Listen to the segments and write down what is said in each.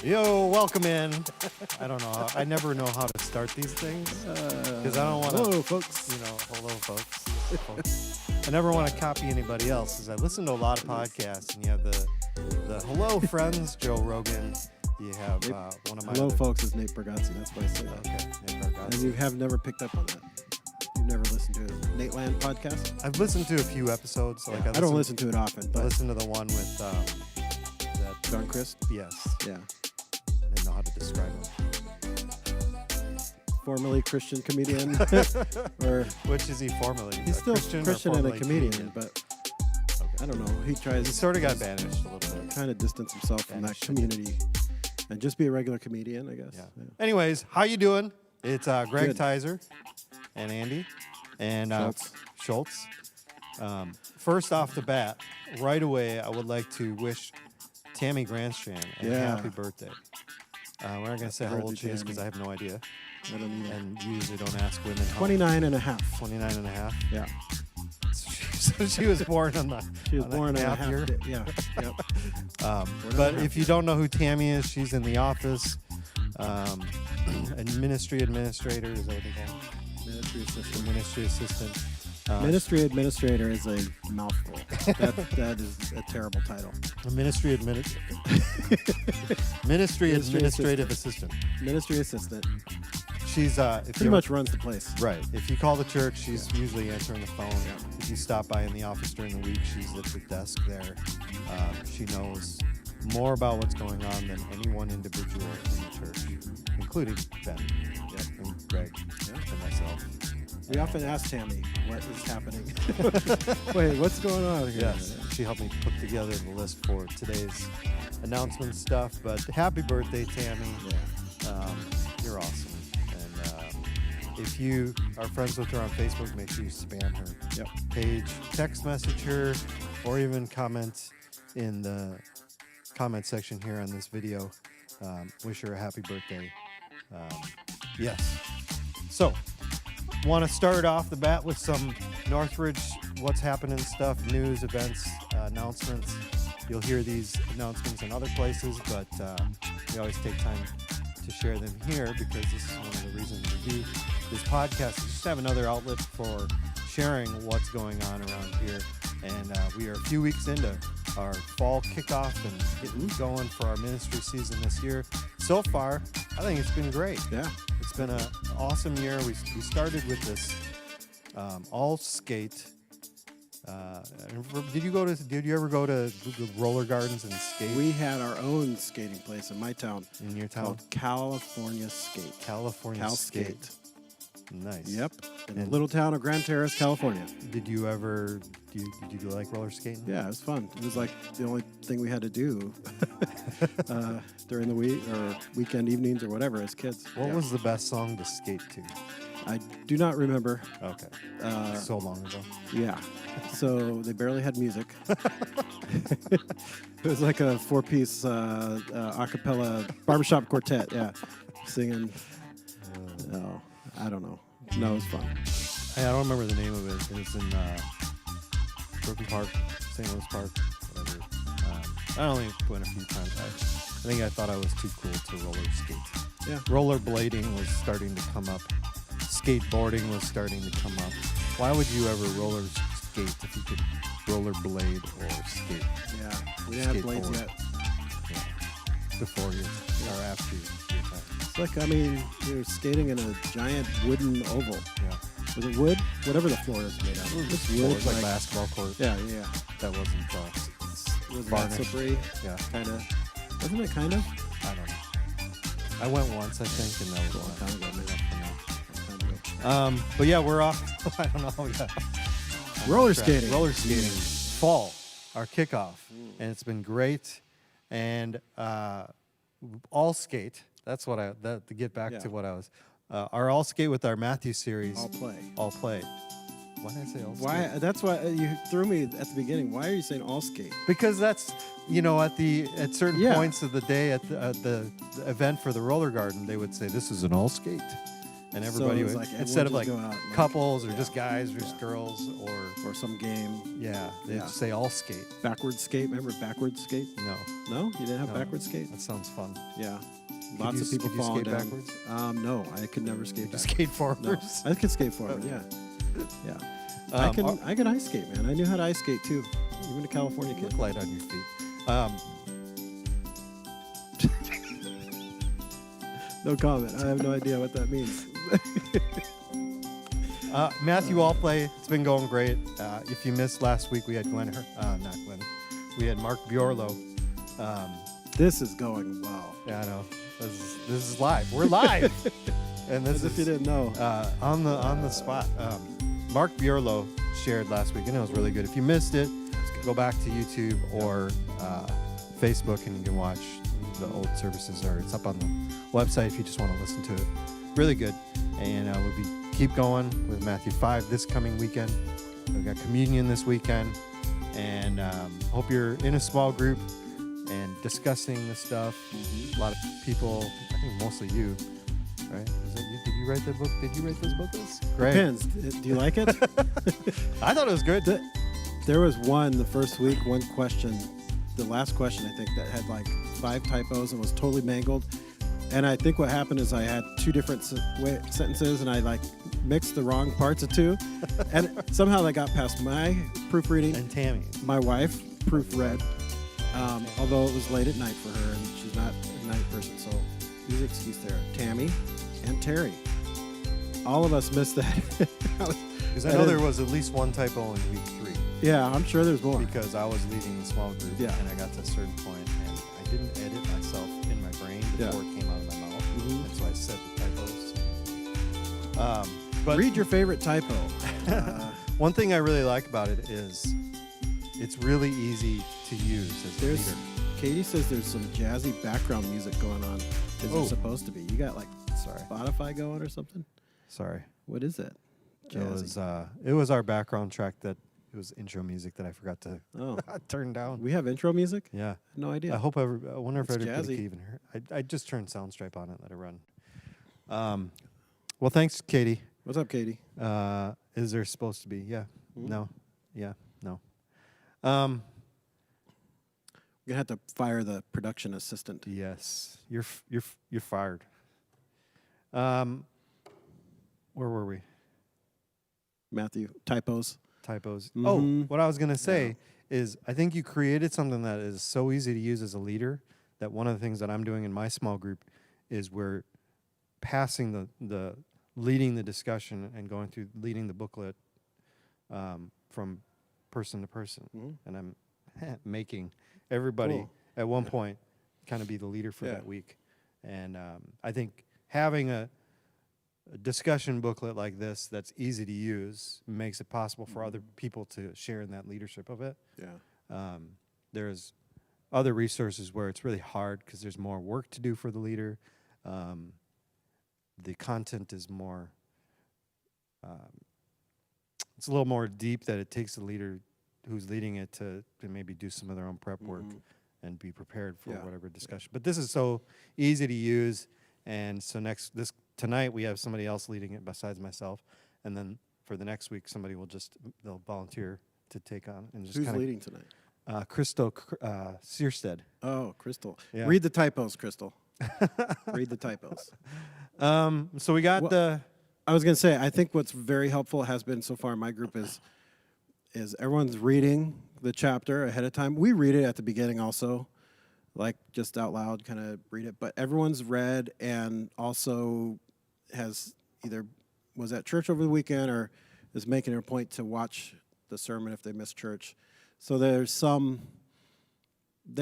Yo, welcome in. I don't know. I never know how to start these things because I don't want to. Hello, folks. Hello, folks. I never want to copy anybody else because I listen to a lot of podcasts, and you have the Hello Friends, Joe Rogan. You have one of my Hello, folks, is Nate Bargatze. That's why I say that. Okay, Nate Bargatze. And you have never picked up on that. You've never listened to his Nate Land podcast? I've listened to a few episodes. Yeah, I don't listen to it often, but I listen to the one with that John Christ. Yes. Yeah. I didn't know how to describe him. Formerly Christian comedian, or which is he formerly? He's still Christian and a comedian, but okay. I don't know. He tries. He sort of got banished a little bit. Kind of distance himself from that community and just be a regular comedian, I guess. Yeah. Anyways, how you doing? It's Greg Good. Tizer and Andy and Schultz. First off the bat, right away, I would like to wish Tammy Grandstrand a happy birthday. We're not going to say how old she is because I have no idea. I don't either. And you usually don't ask women how 29 and a half. 29 and a half? Yeah. So she was born on the She was born in a half year. Yeah. Yep. But if you don't know who Tammy is, she's in the office. And ministry administrator, is that what they call it? Ministry assistant. Ministry assistant. Ministry administrator is a mouthful. That is a terrible title. A ministry administrative assistant. Ministry assistant. She's Pretty much runs the place. Right. If you call the church, she's usually answering the phone. If you stop by in the office during the week, she's at the desk there. She knows more about what's going on than any one individual in the church, including Ben, and Greg, and myself. We often ask Tammy, what is happening? Wait, what's going on here? Yes, she helped me put together the list for today's announcement stuff. But happy birthday, Tammy. Yeah. You're awesome. And if you are friends with her on Facebook, make sure you spam her page, text message her, or even comment in the comment section here on this video. Wish her a happy birthday. Yes. So, want to start off the bat with some Northridge, what's happening stuff, news, events, announcements. You'll hear these announcements in other places, but we always take time to share them here because this is one of the reasons we do this podcast, is just have another outlet for sharing what's going on around here. And we are a few weeks into our fall kickoff and getting going for our ministry season this year. So far, I think it's been great. Yeah. It's been an awesome year. We started with this all skate. Did you ever go to the roller gardens and skate? We had our own skating place in my town. In your town? Called California Skate. California Skate. Nice. Yep. In the little town of Grand Terrace, California. Did you like roller skating? Yeah, it was fun. It was like the only thing we had to do during the week or weekend evenings or whatever as kids. What was the best song to skate to? I do not remember. Okay. So long ago. Yeah. So they barely had music. It was like a 4-piece a cappella barbershop quartet. Yeah. Singing. No, I don't know. No, it was fun. Hey, I don't remember the name of it. It was in Brooklyn Park, St. Louis Park, whatever. I only went a few times. I think I thought I was too cool to roller skate. Yeah. Rollerblading was starting to come up. Skateboarding was starting to come up. Why would you ever roller skate if you could rollerblade or skate? Yeah. We didn't have blades yet. Yeah. Before you or after your time. It's like, I mean, you're skating in a giant wooden oval. Yeah. Was it wood? Whatever the floor is made out of. It's wood. It was like basketball court. Yeah. That wasn't Was that varnished. slippery? Yeah. Kind of. Wasn't it kind of? I don't know. I went once, I think, and that was a long time ago. But yeah, we're off. I don't know. Yeah. Roller skating. Fall, our kickoff. And it's been great. And all skate. That's what to get back to what I was. Our all skate with our Matthew series. All play. Why did I say all skate? Why? That's why you threw me at the beginning. Why are you saying all skate? Because that's, at certain points of the day at the event for the roller garden, they would say, this is an all skate. and everybody it's would, like instead of everyone like just go out and, couples or just guys or just girls or some game. they'd say all skate. Backwards skate. Remember backwards skate? No, You didn't have backwards skate? that sounds fun. Yeah. Could Lots of people could you falling skate down. backwards? No, I could never skate Just backwards. skate forwards. No, I could skate forward. Yeah. I could ice skate, man. I knew how to ice skate too, even a California kid. Look light on your feet. No comment. I have no idea what that means. Matthew Allplay, it's been going great. If you missed last week, we had we had Mark Bjorlo. This is going well. Yeah, I know. This is live. We're live, and this As if is you didn't know. on the spot. Mark Bjorlo shared last week, and it was really good. If you missed it, go back to YouTube or Facebook, and you can watch the old services, or it's up on the website if you just want to listen to it. Really good. And we'll keep going with Matthew 5 this coming weekend. We've got communion this weekend, and hope you're in a small group and discussing this stuff. A lot of people, I think mostly you, right? Was that you? Did you write the book? Did you write those books? Great. Depends. Do you like it? I thought it was good. There was the first week, one question, the last question I think, that had like 5 typos and was totally mangled. And I think what happened is I had 2 different sentences, and I like mixed the wrong parts of 2. And somehow they got past my proofreading. And Tammy. My wife proofread, although it was late at night for her, and she's not a night person, so easy excuse there. Tammy and Terry. All of us missed that. Because I know there was at least one typo in week 3. Yeah, I'm sure there's more. Because I was leading the small group, and I got to a certain point, and I didn't edit myself in my brain before it came out of my mouth, and so I said the typos. But read your favorite typo. One thing I really like about it is it's really easy to use as a leader. Katie says there's some jazzy background music going on. Is there supposed to be? You got like Spotify going or something? Sorry. What is it? Jazzy. It was our background track that it was intro music that I forgot to turn down. We have intro music? Yeah. No idea. I wonder if everybody jazzy. can even hear it. I just turned Soundstripe on it, let it run. Well, thanks, Katie. What's up, Katie? Is there supposed to be? Yeah. No. Yeah. No. We're gonna have to fire the production assistant. Yes. You're fired. Where were we? Matthew, typos. Oh, what I was going to say is I think you created something that is so easy to use as a leader that one of the things that I'm doing in my small group is we're passing the leading the discussion and going through leading the booklet from person to person. And I'm making everybody at one point kind of be the leader for that week. And I think having a discussion booklet like this that's easy to use makes it possible for other people to share in that leadership of it. There's other resources where it's really hard because there's more work to do for the leader. The content is more, it's a little more deep that it takes the leader who's leading it to maybe do some of their own prep work and be prepared for whatever discussion. But this is so easy to use, and so tonight we have somebody else leading it besides myself, and then for the next week they'll volunteer to take on and just Who's leading tonight? Crystal Searstead. Oh, Crystal. Yeah. Read the typos, Crystal. Read the typos. So we got I was going to say, I think what's very helpful has been so far in my group is everyone's reading the chapter ahead of time. We read it at the beginning also, like just out loud, kind of read it. But everyone's read and also has either was at church over the weekend or is making it a point to watch the sermon if they missed church. So they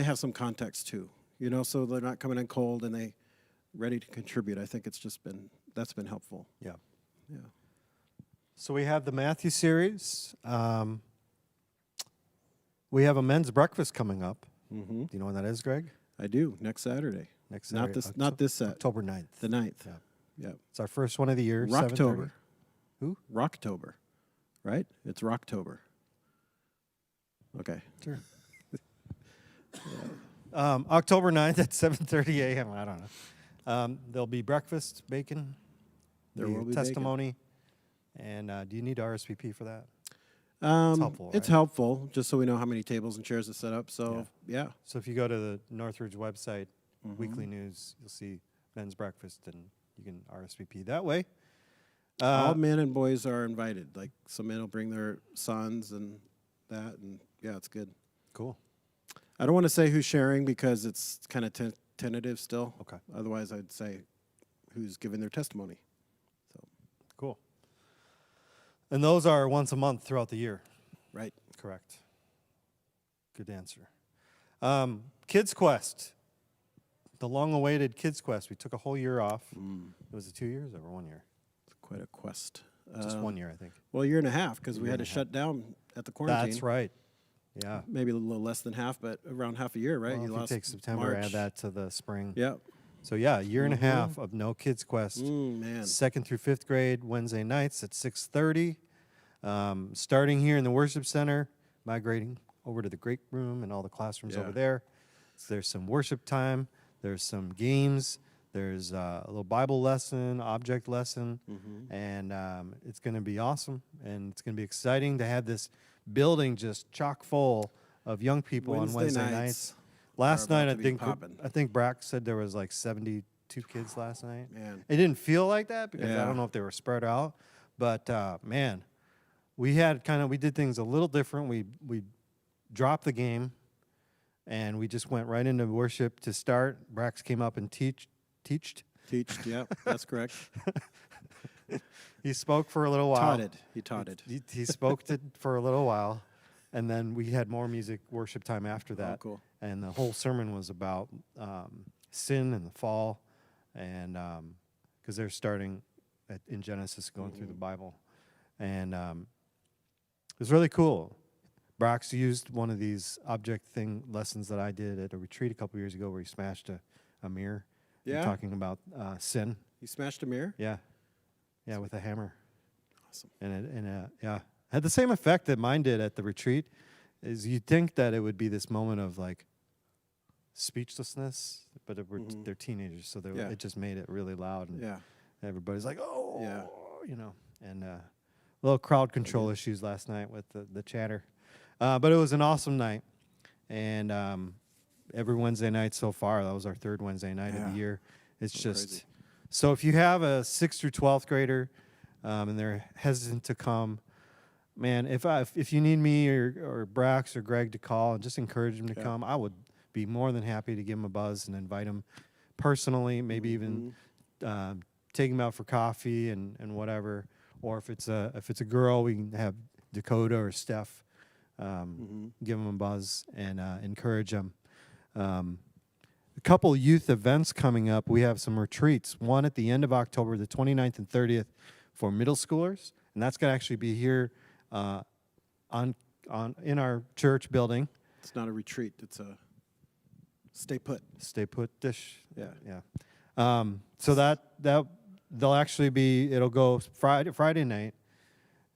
have some context too, so they're not coming in cold and they ready to contribute. I think that's been helpful. Yeah. Yeah. So we have the Matthew series. We have a men's breakfast coming up. Mm-hmm. Do you know when that is, Greg? I do. Next Saturday. Not this Saturday. October 9th. The 9th. Yeah. Yeah. It's our first one of the year. Rocktober. Who? Rocktober. Right? It's Rocktober. Okay. Sure. October 9th at 7:30 a.m. I don't know. There'll be breakfast, bacon, There will be testimony. And do you need to RSVP for that? It's helpful, It's right? helpful, just so we know how many tables and chairs to set up. So, yeah. So if you go to the Northridge website, Mm-hmm. weekly news, you'll see men's breakfast, and you can RSVP that way. All men and boys are invited. Like, some men will bring their sons and that, and yeah, it's good. Cool. I don't want to say who's sharing because it's kind of tentative still. Okay. Otherwise, I'd say who's giving their testimony. So, Cool. And those are once a month throughout the year. right. Correct. Good answer. Kids Quest. The long-awaited Kids Quest. We took a whole year off. Was it 2 years or 1 year? It's quite a quest. Just 1 year, I think. Well, a year and a half because we year had to and a half. shut down at the quarantine. That's right. Yeah. Maybe a little less than half, but around half a year, right? Well, You if lost you take September, March. add that to the spring. Yep. So, yeah, a year and a half of no Kids Quest. Man. 2nd through 5th grade, Wednesday nights at 6:30. Starting here in the worship center, migrating over to the great room and all the classrooms over there. So there's some worship time. There's some games. There's a little Bible lesson, object lesson. And it's going to be awesome. And it's going to be exciting to have this building just chock full of young people on Wednesday nights. Last night, I think Brack said there was like 72 kids last night. Man. It didn't feel like that because I Yeah. don't know if they were spread out. But, man, we did things a little different. We dropped the game, and we just went right into worship to start. Brax came up and teached. Yep, that's correct. He spoke for a little while. He taught it. He spoke for a little while, and then we had more music worship time after that. Oh, cool. And the whole sermon was about sin and the fall, and because they're starting in Genesis, going through the Bible, and it was really cool. Brox used one of these object thing lessons that I did at a retreat a couple years ago, where he smashed a mirror. Yeah? Talking about sin. You smashed a mirror? Yeah, with a hammer. Awesome. And it had the same effect that mine did at the retreat. Is you'd think that it would be this moment of like speechlessness, but they're teenagers, so it just made it really loud, and everybody's like, oh, and a little crowd control issues last night with the chatter, but it was an awesome night, and every Wednesday night so far, that was our third Wednesday night of the year. It's just crazy. So if you have a 6th through 12th grader and they're hesitant to come, man, if you need me or Brax or Greg to call and just encourage them to come, I would be more than happy to give them a buzz and invite them personally, give even take them out for coffee and whatever. Or if it's a girl, we can have Dakota or Steph give them a buzz and encourage them. A couple youth events coming up. We have some retreats. One at the end of October, the 29th and 30th, for middle schoolers, and that's going to actually be here in our church building. It's not a retreat. It's a stay put. Stay put dish. Yeah. So that they'll actually be. It'll go Friday night,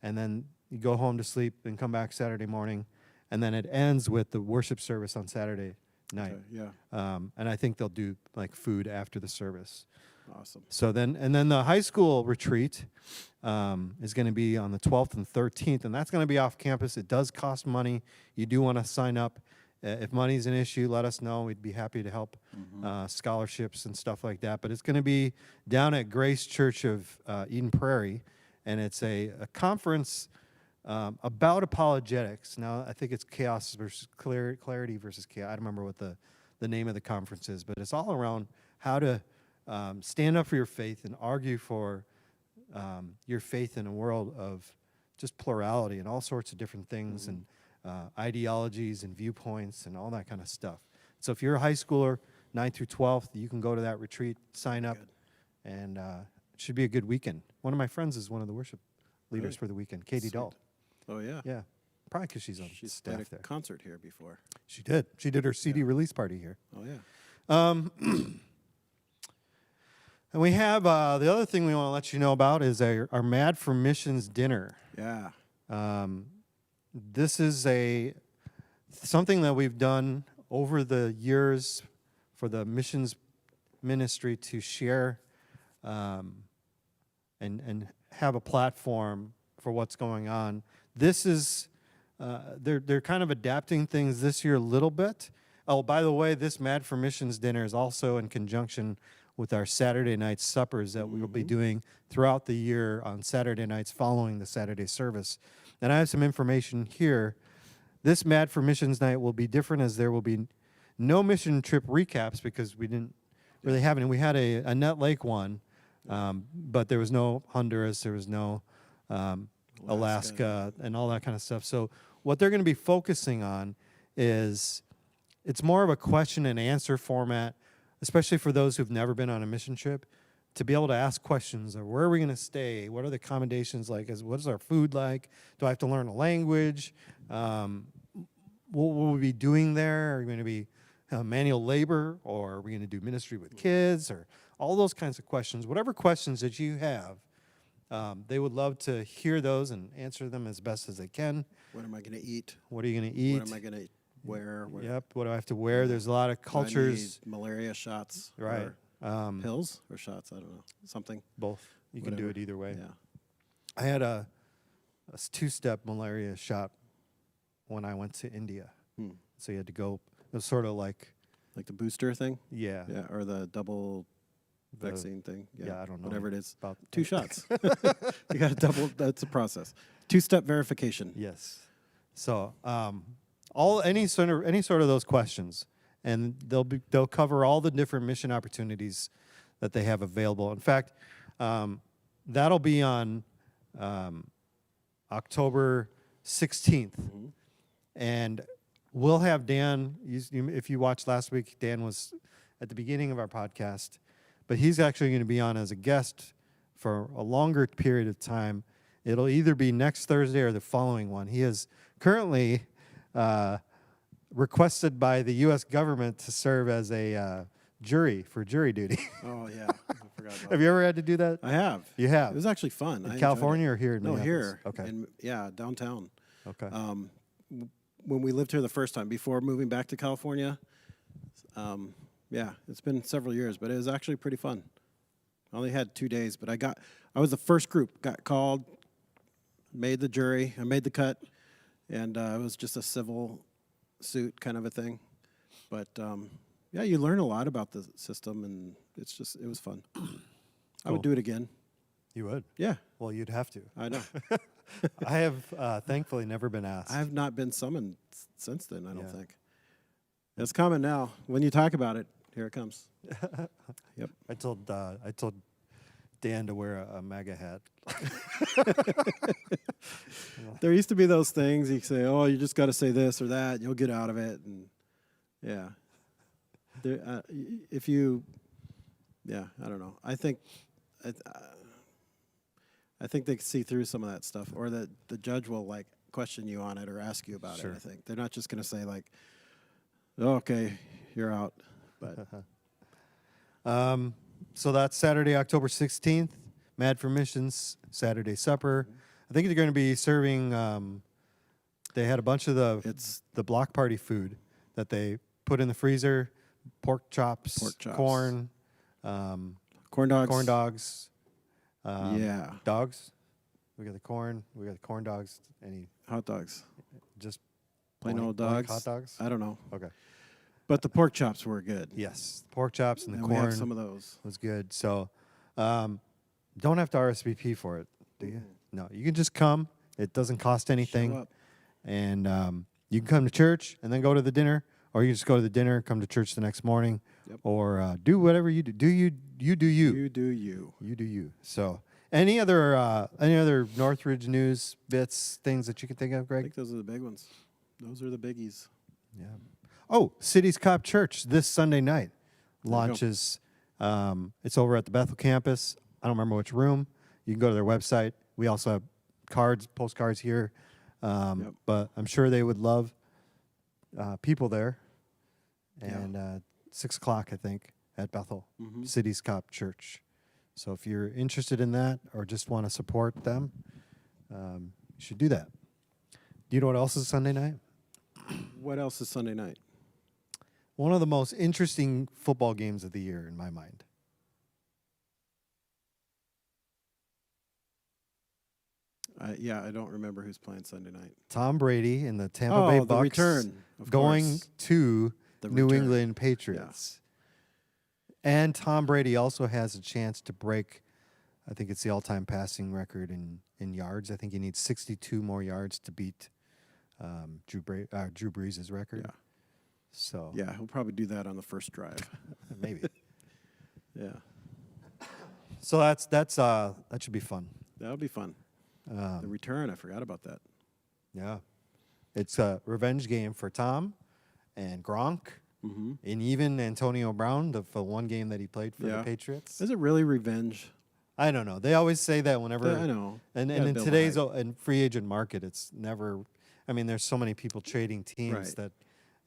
and then you go home to sleep and come back Saturday morning, and then it ends with the worship service on Saturday night. Okay, yeah. And I think they'll do like food after the service. Awesome. So then the high school retreat is going to be on the 12th and 13th, and that's going to be off campus. It does cost money. You do want to sign up. If money's an issue, let us know. We'd be happy to help scholarships and stuff like that. But it's going to be down at Grace Church of Eden Prairie, and it's a conference about apologetics. Now, I think it's chaos versus clarity versus chaos. I don't remember what the name of the conference is, but it's all around how to stand up for your faith and argue for your faith in a world of just plurality and all sorts of different things and ideologies and viewpoints and all that kind of stuff. So if you're a high schooler, 9th through 12th, you can go to that retreat, sign up, and it should be a good weekend. One of my friends is one of the worship leaders for the weekend, Katie Sweet. Dahl. Oh, yeah. Yeah, probably because she's on She's staff played a there. concert here before. She did. She did her CD release party here. Oh, yeah. And we have the other thing we want to let you know about is our Mad for Missions dinner. Yeah. This is something that we've done over the years for the missions ministry to share and have a platform for what's going on. This is they're kind of adapting things this year a little bit. Oh, by the way, this Mad for Missions dinner is also in conjunction with our Saturday night suppers that we will be doing throughout the year on Saturday nights following the Saturday service. And I have some information here. This Mad for Missions night will be different, as there will be no mission trip recaps because we didn't really have any. We had a Nut Lake one, but there was no Honduras, there was no Alaska, and all that kind of stuff. So what they're going to be focusing on is it's more of a question and answer format, especially for those who've never been on a mission trip, to be able to ask questions of where are we going to stay? What are the accommodations like? What is our food like? Do I have to learn a language? What will we be doing there? Are we going to be manual labor, or are we going to do ministry with kids, or all those kinds of questions? Whatever questions that you have, they would love to hear those and answer them as best as they can. What am I going to eat? What are you going to eat? What am I going to wear? Yep. What do I have to wear? There's a lot of cultures. Do I need malaria shots, right? Or pills or shots? I don't know. Something. Both. You can do it either way. Yeah. I had a 2-step malaria shot when I went to India. So you had to go. It was sort of like the booster thing. Yeah. Yeah, or the double vaccine thing. Yeah, I don't know. Whatever it is. About 2 shots. You got to double. That's a process. 2-step verification. Yes. So any sort of those questions, and they'll cover all the different mission opportunities that they have available. In fact, that'll be on October 16th, and we'll have Dan. If you watched last week, Dan was at the beginning of our podcast, but he's actually going to be on as a guest for a longer period of time. It'll either be next Thursday or the following one. He is currently requested by the U.S. government to serve as a jury duty. Oh, yeah. I forgot about Have you ever had to do that? I have. You have? It was actually fun. In California or here in Minneapolis? here. Okay. Downtown. Okay. When we lived here the first time, before moving back to California, it's been several years, but it was actually pretty fun. I only had 2 days, but I was the first group, got called, made the jury, I made the cut, and it was just a civil suit kind of a thing. But, you learn a lot about the system, and it was fun. I would do it again. You would? Yeah. Well, you'd have to. I know. I have thankfully never been asked. I have not been summoned since then, I don't think. It's coming now. When you talk about it, here it comes. Yep. I told Dan to wear a MAGA hat. There used to be those things you say, oh, you just got to say this or that, and you'll get out of it. And yeah. I don't know. I think they see through some of that stuff, or that the judge will question you on it or ask you about it. I think they're not just going to say oh, okay, you're out. But so that's Saturday, October 16th, Mad for Missions Saturday supper. I think they're going to be serving. They had a bunch of the block party food that they put in the freezer: pork chops, corn dogs. Dogs. We got the corn. We got the corn dogs. Any hot dogs? Just plain old dogs. Hot dogs. I don't know. Okay. But the pork chops were good. Yes, pork chops and the corn. We had some of those. Was good. So, don't have to RSVP for it, do you? No, you can just come. It doesn't cost anything. Show up. And you can come to church and then go to the dinner, or you can just go to the dinner, come to church the next morning, or do whatever you do. You do you. You do you. You do you. So, any other Northridge news bits, things that you can think of, Greg? I think those are the big ones. Those are the biggies. Yeah. Oh, City's Cop Church this Sunday night launches. It's over at the Bethel campus. I don't remember which room. You can go to their website. We also have postcards here. But I'm sure they would love people there. And 6 o'clock, I think, at Bethel, City's Cop Church. So if you're interested in that or just want to support them, you should do that. Do you know what else is Sunday night? What else is Sunday night? One of the most interesting football games of the year in my mind. I don't remember who's playing Sunday night. Tom Brady in the Tampa Bay Bucks. The return, of going course. to The New return. England Patriots. Yeah. And Tom Brady also has a chance to break, I think it's the all-time passing record in yards. I think he needs 62 more yards to beat Drew Brees' record. Yeah. So yeah, he'll probably do that on the first drive. maybe. Yeah, So that should be fun. that'll be fun. The return, I forgot about that. Yeah. It's a revenge game for Tom and Gronk Mm-hmm. and even Antonio Brown, the one game that he played for the Patriots. Is it really revenge? I don't know. They always say that whenever. I know. And in today's free agent market, it's never. I mean, there's so many people trading teams that,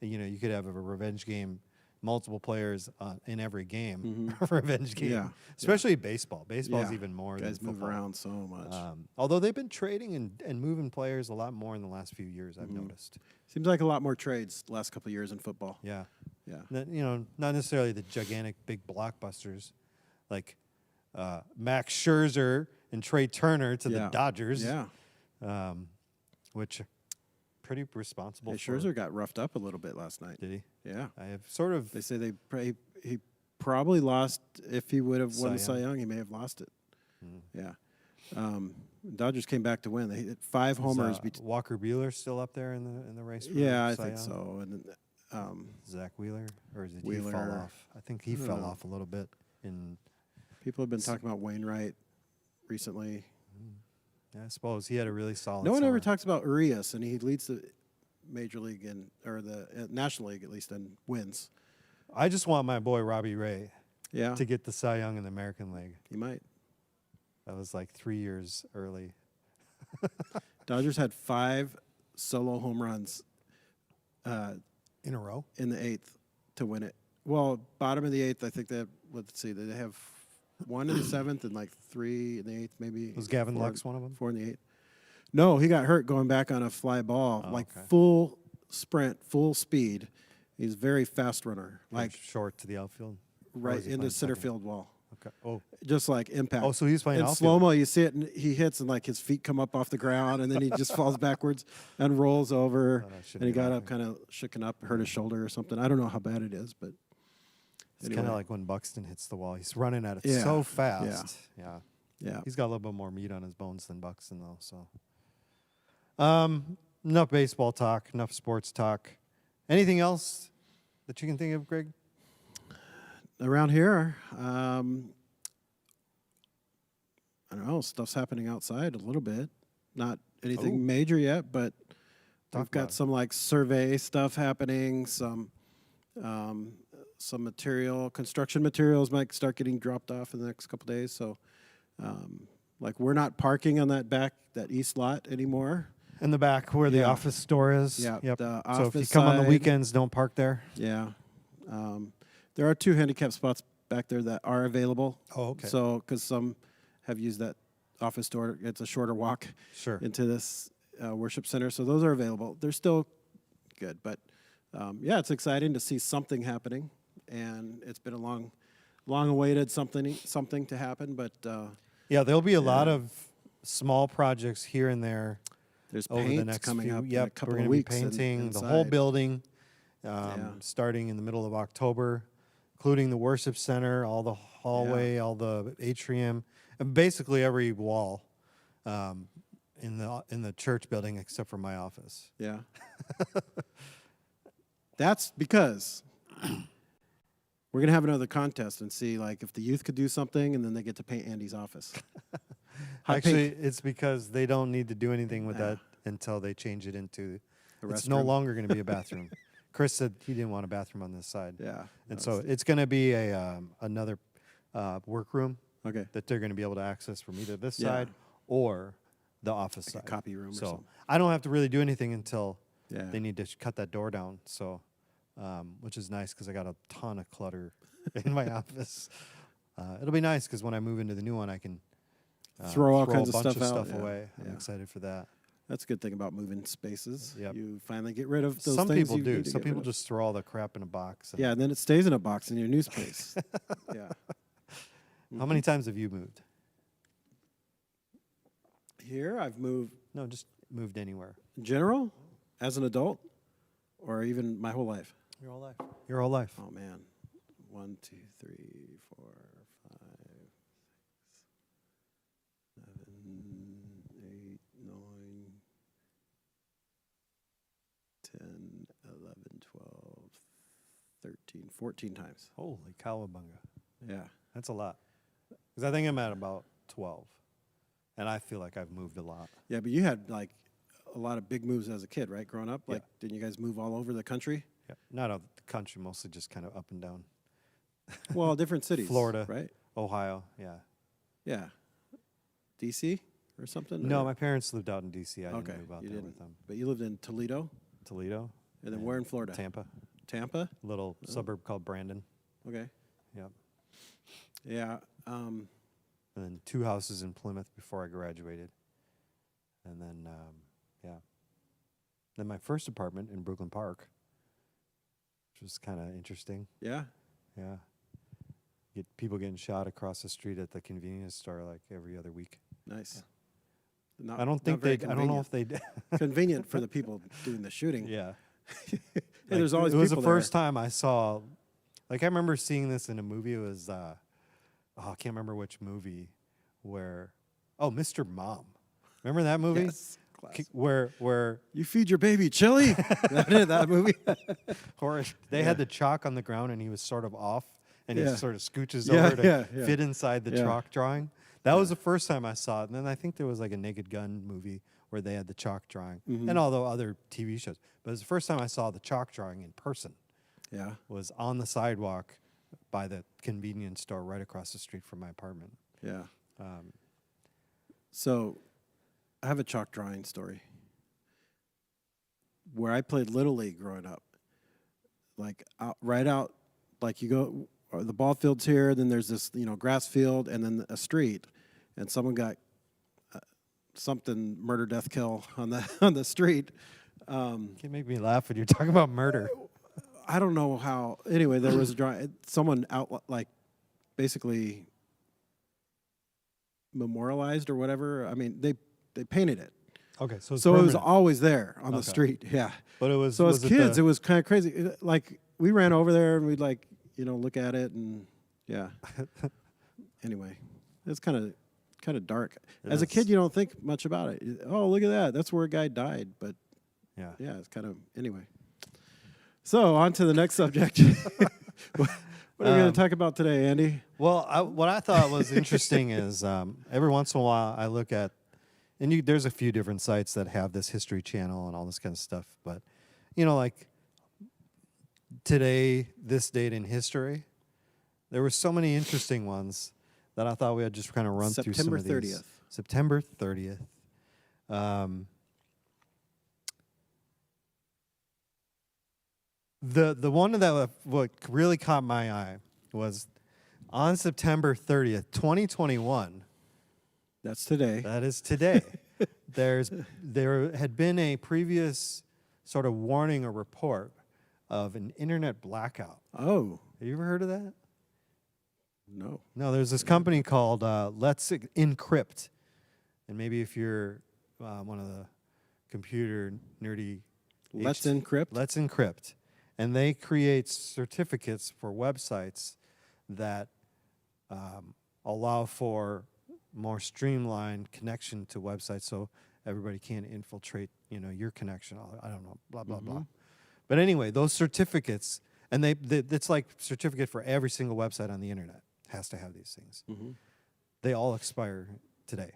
you could have a revenge game, multiple players in every game, revenge game. Yeah. Especially baseball. Baseball's even more. Guys than move football. around so much. Although they've been trading and moving players a lot more in the last few years, I've noticed. Seems like a lot more trades the last couple of years in football. Yeah. Yeah. Not necessarily the gigantic big blockbusters, like Max Scherzer and Trey Turner to the Dodgers. Yeah. Which pretty responsible. Hey, Scherzer got roughed up a little bit last night. Did he? Yeah. I have sort of. They say he probably lost. If he would have won the Cy Cy Young, he may have lost it. Yeah. Dodgers came back to win. They hit 5 homers. Walker Buehler still up there in the race. For I Cy think Young? so. And Zach Wheeler, or did he Wheeler. fall off? I think he fell know. off a little bit. people have been talking about Wainwright recently. Yeah, I suppose he had a really solid. No one ever summer. talks about Urias, and he leads the Major League or the National League at least in wins. I just want my boy Robbie Ray Yeah, to get the Cy Young in the American League. he might. That was like 3 years early. Dodgers had 5 solo home runs In a row? in the 8th to win it. Well, bottom of the 8th, I think they have, let's see, they have 1 in the 7th and like 3 in the 8th, maybe. Was Gavin 4 Lux one of them? 4 in the 8th. No, he got hurt going back on a fly ball, Oh, like okay. full sprint, full speed. He's a very fast runner, like short to the outfield. right was he into playing center second? field wall. Okay. Oh, Just like impact. oh, so he's playing in outfield. slow mo, you see it, and he hits, and like his feet come up off the ground, and then he just falls backwards and rolls over. Oh, that shouldn't And he be got up, happening. kind of shooken up, hurt his shoulder or something. I don't know how bad it is, but It's anyway. kind of like when Buxton hits the wall. He's running at it Yeah. so fast. Yeah. Yeah. He's got a little bit more meat on his bones than Buxton, though. So, enough baseball talk, enough sports talk. Anything else that you can think of, Greg? Around here, I don't know, stuff's happening outside a little bit. Not anything Ooh. major yet, but Talk we've got about it. some like survey stuff happening, some material, construction materials might start getting dropped off in the next couple days. So, like we're not parking on that east lot anymore. In the back where the Yeah. office store is. Yeah, Yep. the So if you office come on the side. weekends, don't park there. Yeah. There are 2 handicap spots back there that are available. Oh, okay. So, because some have used that office door, it's a shorter walk Sure. into this worship center. So those are available. They're still good, but yeah, it's exciting to see something happening, and it's been a long-awaited something to happen. But Yeah, there'll be a lot of small projects here and there there's over paint the next coming few. up in a Yep, couple we're of going to be weeks. painting the whole inside. building, Yeah. starting in the middle of October, including the worship center, all the hallway, all the atrium, and basically every wall in the church building except for my office. Yeah. That's because we're going to have another contest and see like if the youth could do something, and then they get to paint Andy's office. Hot Actually, pink. it's because they don't need to do anything with Yeah. that until they change it into. A It's no restroom. longer going to be a bathroom. Chris said he didn't want a bathroom on this side. Yeah. And so it's going to be another workroom Okay. that they're going to be able to access from either this Yeah. side or the office Like a side. copy room or So something. I don't have to really do anything until Yeah. they need to cut that door down. So, which is nice because I got a ton of clutter in my office. It'll be nice because when I move into the new one, I can Throw all a kinds of bunch stuff out. Yeah. away. I'm Yeah. excited for that. That's a good thing about moving spaces. Yep. You finally get rid of those Some things people you do. need to Some get rid people of. just throw all the crap in a box. And Yeah, and then it stays in a box in your new space. Yeah. How many times have you moved? Here, I've moved. No, just moved anywhere. In general, as an adult, or even my whole life. Your whole life. Your whole life. Oh man, 1, 2, 3, 4, 5, 6, 7, 8, 9, 10, 11, 12, 13, 14 times. Holy cowabunga. Yeah. That's a lot. Because I think I'm at about 12. And I feel like I've moved a lot. Yeah, but you had like a lot of big moves as a kid, right? Growing up, Yeah. like, didn't you guys move all over the country? Yeah. Not out of the country, mostly just kind of up and down. Well, different cities. Florida. right? Ohio, yeah. Yeah. DC or something? No, or? my parents lived out in D.C. I Okay, didn't move out you there didn't. with them. But you lived in Toledo, Toledo. and then where in Florida? Tampa. Tampa? Little suburb called Brandon. Okay. Yep. Yeah. And then 2 houses in Plymouth before I graduated. And then, yeah. Then my first apartment in Brooklyn Park, which was kind of interesting. Yeah. Yeah. Get people getting shot across the street at the convenience store like every other week. Nice. I don't think they. I don't know if they. Convenient for the people doing the shooting. Yeah. Hey, there's always it was the people first time I saw. Like I remember seeing this in a movie. It was. I can't remember which movie. Where, Mr. Mom. Remember that movie? Yes. Classic. Where You feed your baby chili. that movie. or they had the chalk on the ground and he was sort of off and he Yeah. sort of scooches Yeah, over to yeah. fit inside the Yeah. chalk drawing. That was the first time I saw it. And then I think there was like a Naked Gun movie where they had the chalk drawing and although other TV shows. But it was the first time I saw the chalk drawing in person. Yeah. Was on the sidewalk by the convenience store right across the street from my apartment. Yeah. So, I have a chalk drawing story. Where I played Little League growing up. Like, right out, like you go, the ball field's here, then there's this, grass field, and then a street. And someone got something, murder, death, kill on the street. You can make me laugh when you're talking about murder. I don't know how. Anyway, there was a drawing. Someone like, basically memorialized or whatever. I mean, they painted it. Okay, so So it was always there on the street. Yeah. But it was. So was as kids, it was kind of crazy. Like we ran over there and we'd look at it and yeah. Anyway, it's kind of dark. As a kid, you don't think much about it. Oh, look at that. That's where a guy died. But yeah, it's kind of anyway. So on to the next subject. What are we going to talk about today, Andy? Well, what I thought was interesting is every once in a while I look at, and there's a few different sites that have this History Channel and all this kind of stuff. But, like today, this date in history, there were so many interesting ones that I thought we would just kind of run through some of these. September 30th. The one that what really caught my eye was on September 30th, 2021. That's today. That is today. There had been a previous sort of warning or report of an internet blackout. Oh. Have you ever heard of that? No. No, there's this company called Let's Encrypt. And maybe if you're one of the computer nerdy... Let's Encrypt? Let's Encrypt. And they create certificates for websites that allow for more streamlined connection to websites so everybody can infiltrate, your connection. I don't know, blah, blah, blah. But anyway, those certificates, and it's like certificate for every single website on the internet has to have these things. They all expire today.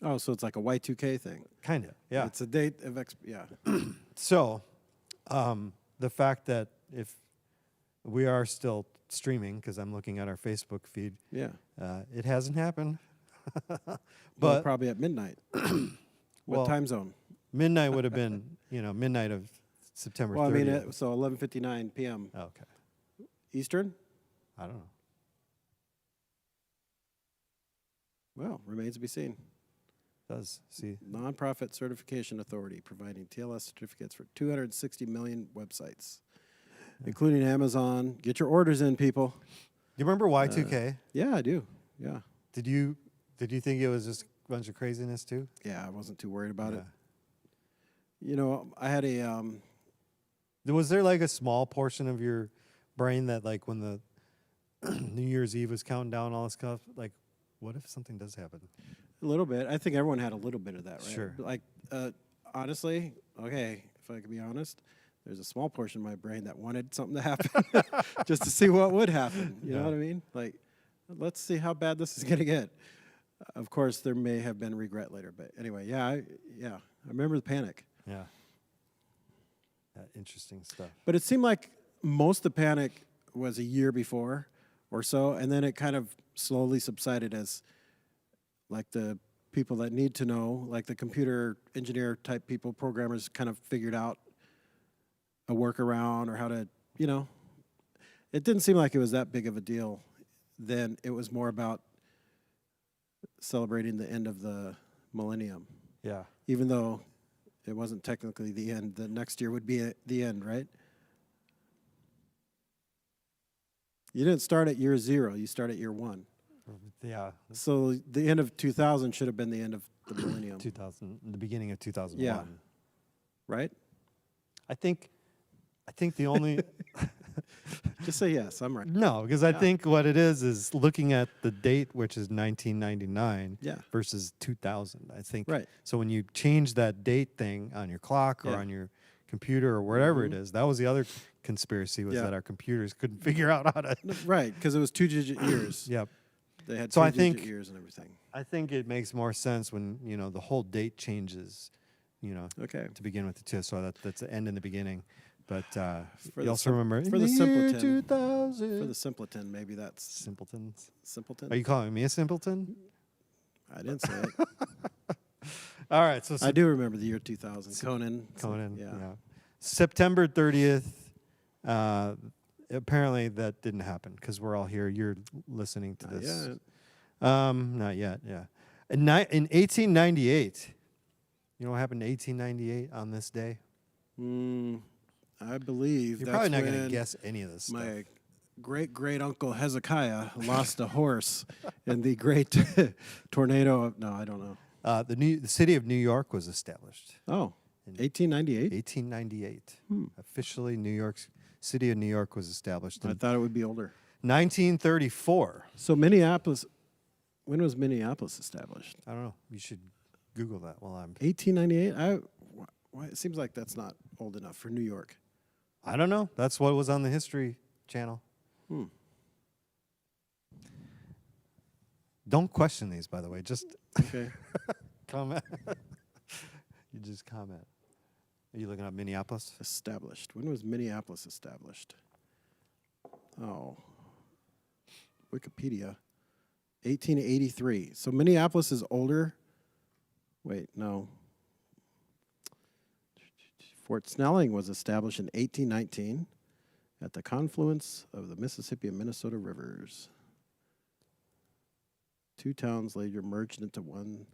Oh, so it's like a Y2K thing. Kind of, yeah. It's a date of So, the fact that if we are still streaming, because I'm looking at our Facebook feed, it hasn't happened. But probably at midnight. What time zone? Midnight would have been, midnight of September 30th. Well, I mean, so 11:59 p.m. Okay. Eastern? I don't know. Well, remains to be seen. Does, see. Nonprofit Certification Authority providing TLS certificates for 260 million websites, including Amazon. Get your orders in, people. Do you remember Y2K? Yeah, I do. Yeah. Did you think it was just bunch of craziness too? Yeah, I wasn't too worried about Yeah. it. You know, I had a Was there like a small portion of your brain that like when the New Year's Eve was counting down all this stuff, like what if something does happen? little bit. I think everyone had a little bit of that, right? Sure. Like, honestly, okay, if I could be honest, there's a small portion of my brain that wanted something to happen just to see what would happen. You know what I mean? Like, let's see how bad this is going to get. Of course, there may have been regret later, but anyway, I remember the panic. Yeah. Interesting stuff. But it seemed like most of the panic was a year before or so, and then it kind of slowly subsided as, like, the people that need to know, like the computer engineer type people, programmers, kind of figured out a workaround or how to, it didn't seem like it was that big of a deal then. It was more about celebrating the end of the millennium. Yeah. Even though it wasn't technically the end, the next year would be the end, right? You didn't start at year 0, you start at year 1. Yeah. So the end of 2000 should have been the end of the millennium. 2000, the beginning of 2001. Yeah. Right? I think the only Just say yes, I'm right. no, because I think what it is looking at the date, which is 1999 Yeah. versus 2000. I think Right. so when you change that date thing on your clock or Yeah. on your computer or wherever it is, that was the other conspiracy was Yeah. that our computers couldn't figure out how to. Right, because it was 2-digit years. Yep. They had So I 2-digit think- years and everything. I think it makes more sense when the whole date changes. Okay. To begin with the two, so that's the end and the beginning. But For you the also remember for the in year simpleton. 2000. For the simpleton, maybe that's simpletons. simpleton. Are you calling me a simpleton? I didn't say it. All right, so I do remember the year 2000. Conan. Yeah. September 30th. Apparently that didn't happen because we're all here. You're listening to Not this. yet. Not yet. Yeah. In 1898. You know what happened in 1898 on this day? I believe You're that's probably not going to when guess any of this stuff. my great uncle Hezekiah lost a horse in the great tornado of, no, I don't know. The city of New York was established. Oh, 1898? 1898. Officially, City of New York was established I in thought it would be older. 1934. So Minneapolis, when was Minneapolis established? I don't know. You should Google that while I'm. 1898? Why, it seems like that's not old enough for New York. I don't know. That's what was on the History Channel. Don't question these, by the way. Just Okay. comment. You just comment. Are you looking up Minneapolis? Established. When was Minneapolis established? Oh. Wikipedia. 1883. So Minneapolis is older. Wait, no. Fort Snelling was established in 1819 at the confluence of the Mississippi and Minnesota rivers. 2 towns later merged into one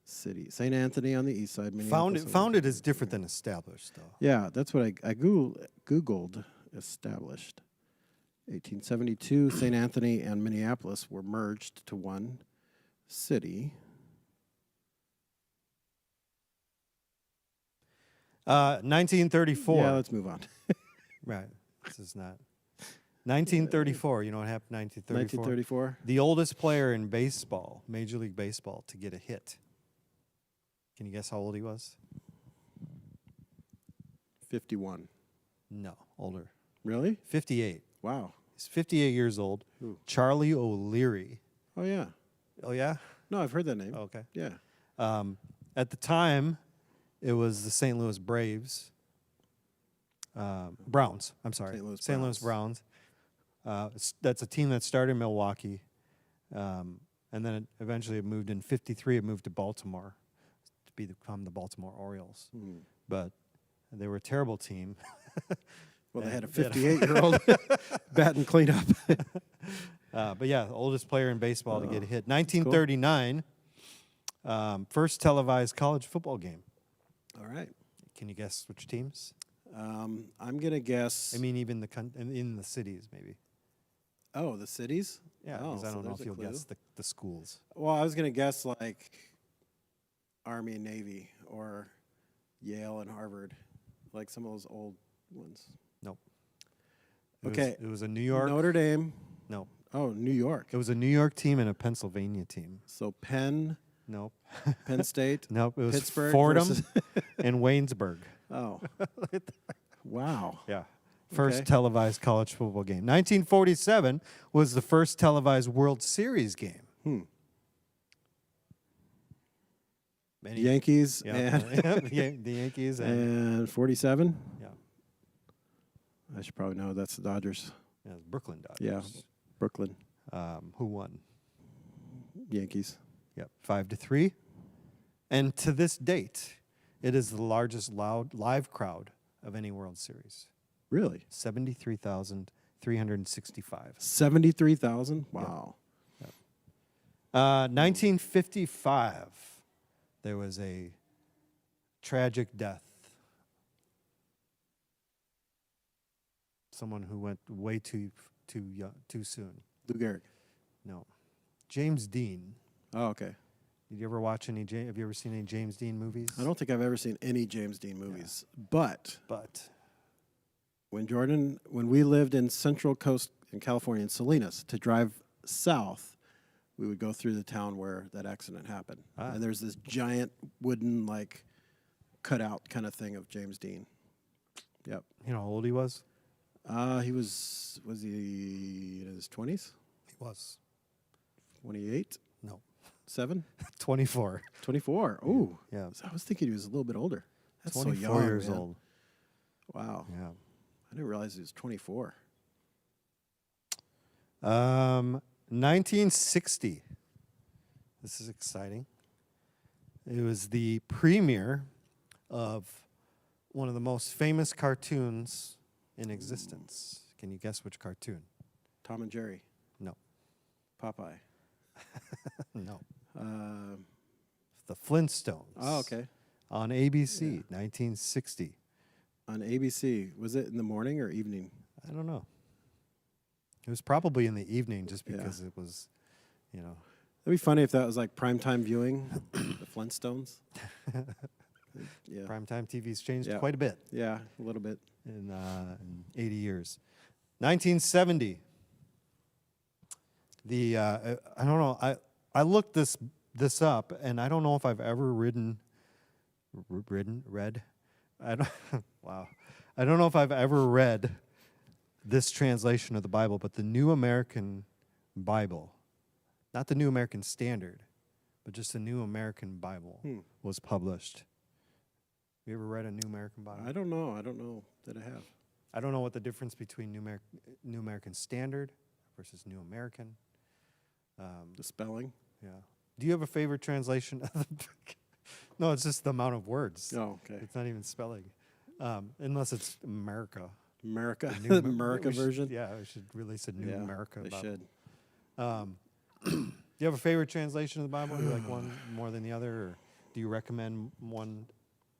city. St. Anthony on the east side. Minneapolis Founded is different than established, though. Yeah, that's what I Googled established. 1872, St. Anthony and Minneapolis were merged to one city. 1934. Yeah, let's move on. Right. This is not. 1934. You know what happened in 1934? 1934? The oldest player in baseball, Major League Baseball, to get a hit. Can you guess how old he was? 51. No, older. Really? 58. Wow. He's 58 years old. Who? Charlie O'Leary. Oh, yeah. Oh, yeah? No, I've heard that name. Oh, okay. Yeah. At the time, it was the St. Louis Braves. Browns. I'm sorry. St. Louis Browns. That's a team that started in Milwaukee. And then eventually it moved in 53. It moved to Baltimore to become the Baltimore Orioles. But they were a terrible team. Well, they had a 58-year-old batting cleanup. But yeah, the oldest player in baseball to get a hit. 1939, first televised college football game. All right. Can you guess which teams? I'm going to guess. I mean, even in the cities, maybe. Oh, the cities? Yeah, Oh, because I so don't know there's if a you'll clue. guess the schools. Well, I was going to guess like Army and Navy or Yale and Harvard, like some of those old ones. Nope. It was a New York. Notre Dame. No. Oh, New York. It was a New York team and a Pennsylvania team. So Penn. Nope. Penn State. Nope. It was Pittsburgh Fordham and Waynesburg. Oh. Wow. Yeah. First televised college football game. 1947 was the first televised World Series game. Yankees and the Yankees and 47. Yeah. I should probably know. That's the Dodgers. Yeah, Brooklyn Dodgers. Yeah, Brooklyn. Who won? Yankees. Yep, 5-3. And to this date, it is the largest live crowd of any World Series. Really? 73,365. 73,000? Wow. Yep. 1955, there was a tragic death. Someone who went way too soon. Lou Gehrig. No. James Dean. Oh, okay. Did you ever watch any? Have you ever seen any James Dean movies? I don't think I've ever seen any James Dean movies. Yeah. But when we lived in Central Coast in California, in Salinas, to drive south, we would go through the town where that accident happened. And there's this giant wooden, like, cutout kind of thing of James Dean. Yep. You know how old he was? He was he in his 20s? He was. 28? No. 7? 24. 24. Ooh. Yeah. I was thinking he was a little bit older. That's 24 so young, years man. old. Wow. Yeah. I didn't realize he was 24. 1960. This is exciting. It was the premiere of one of the most famous cartoons in existence. Can you guess which cartoon? Tom and Jerry. No. Popeye. No. The Flintstones. Oh, okay. On ABC, 1960. On ABC. Was it in the morning or evening? I don't know. It was probably in the evening just because it was, you know. It'd be funny if that was like primetime viewing, the Flintstones. Yeah. Primetime TV's changed quite a bit. Yeah, a little bit. In 80 years. 1970. I don't know. I looked this up, and I don't know if I've ever read. Wow. I don't know if I've ever read this translation of the Bible, but the New American Bible, not the New American Standard, but just the New American Bible was published. You ever read a New American Bible? I don't know. I don't know that I have. I don't know what the difference between New American Standard versus New American. The spelling? Yeah. Do you have a favorite translation of the book? No, it's just the amount of words. Oh, okay. It's not even spelling. Unless it's America. America? The America version? We should release a New America They Bible. should. Do you have a favorite translation of the Bible? Do you like one more than the other? Or do you recommend one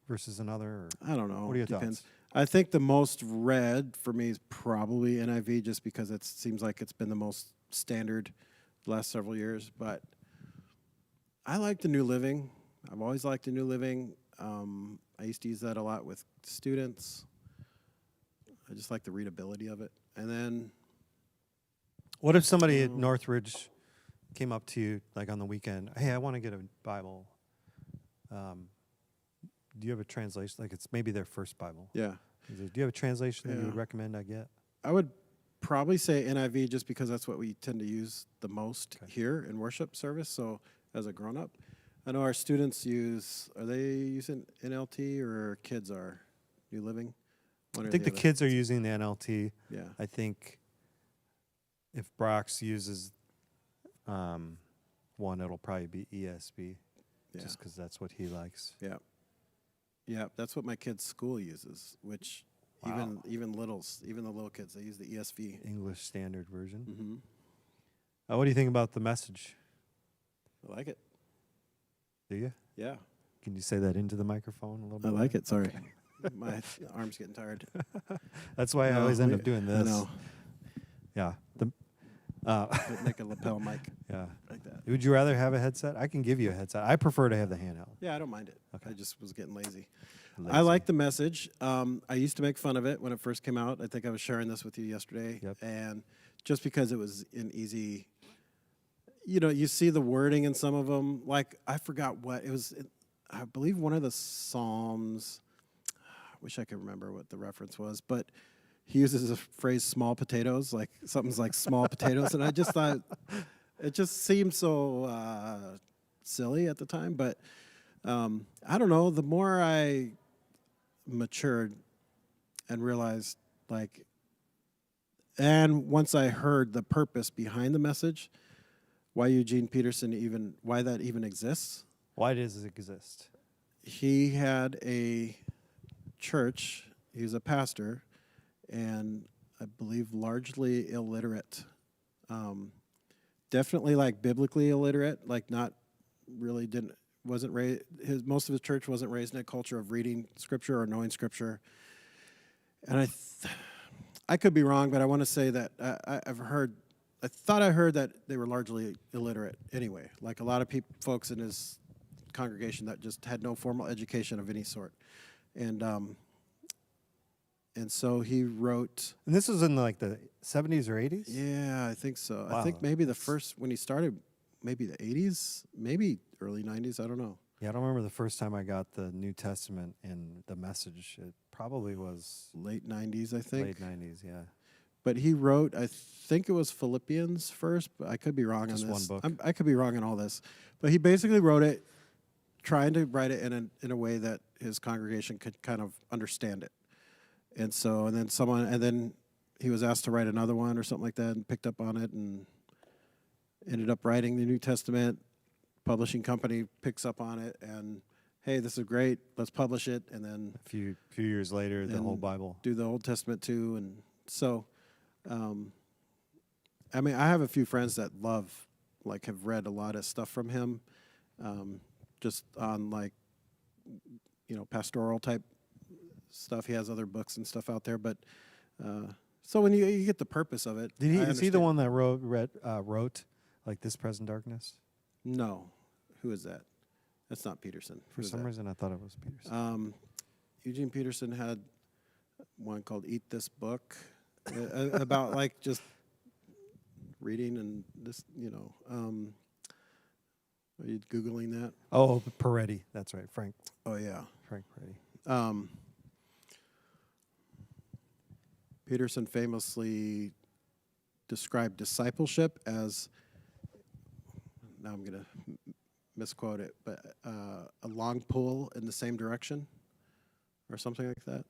versus another? Or I don't know. What are your Depends. thoughts? I think the most read for me is probably NIV, just because it seems like it's been the most standard the last several years. But I like the New Living. I've always liked the New Living. I used to use that a lot with students. I just like the readability of it. And then, what if somebody at Northridge came up to you, like on the weekend, hey, I want to get a Bible. Do you have a translation? Like it's maybe their first Bible. Yeah. Do you have a translation that you would recommend I get? I would probably say NIV, just because that's what we tend to use the most here in worship service. So as a grown-up, I know our students are they using NLT or kids are New Living? I think the kids are using the NLT. Yeah. I think if Brox uses one, it'll probably be ESV, just because that's what he likes. Yeah. Yeah, that's what my kid's school uses, which even the little kids, they use the ESV. English Standard Version. Mm-hmm. What do you think about the message? I like it. Do you? Yeah. Can you say that into the microphone a little bit? I like it. Sorry. My arm's getting tired. That's why I always end up doing this. I know. Yeah. Make a lapel mic. Yeah. Like that. Would you rather have a headset? I can give you a headset. I prefer to have the handheld. Yeah, I don't mind it. Okay. I just was getting lazy. I like the message. I used to make fun of it when it first came out. I think I was sharing this with you yesterday. Yep. And just because it was an easy, you see the wording in some of them. Like, I forgot what it was. I believe one of the Psalms, I wish I could remember what the reference was, but he uses the phrase small potatoes, like something's like small potatoes. And I just thought it just seemed so silly at the time. But I don't know. The more I matured and realized, like, and once I heard the purpose behind the message, why Eugene Peterson why that even exists. Why does it exist? He had a church. He was a pastor, and I believe largely illiterate. Definitely like biblically illiterate, like not really wasn't raised. Most of his church wasn't raised in a culture of reading Scripture or knowing Scripture. And I could be wrong, but I want to say that I thought I heard that they were largely illiterate anyway. Like a lot of folks in his congregation that just had no formal education of any sort, and so he wrote. And this was in like the 70s or 80s? Yeah, I think so. Wow. I think maybe the first when he started, maybe the 80s, maybe early 90s. I don't know. Yeah, I don't remember the first time I got the New Testament and the message. It probably was Late 90s, I think. late 90s, yeah. But he wrote, I think it was Philippians first, but I could be wrong Just on this. one book. I could be wrong on all this. But he basically wrote it, trying to write it in a way that his congregation could kind of understand it. And then he was asked to write another one or something like that and picked up on it and ended up writing the New Testament. Publishing company picks up on it and, hey, this is great, let's publish it. And then A few years later, the whole Bible. do the Old Testament too. And so, I mean, I have a few friends that have read a lot of stuff from him, just on pastoral type stuff. He has other books and stuff out there, but so when you get the purpose of it, Is he the one that wrote like This Present Darkness? No, who is that? That's not Peterson. For some reason, I thought it was Peterson. Eugene Peterson had one called "Eat This Book," about like just reading and this. Are you Googling that? Oh, Peretti. That's right, Frank Oh yeah. Peretti. Peterson famously described discipleship as, now I'm going to misquote it, but a long pull in the same direction or something like that.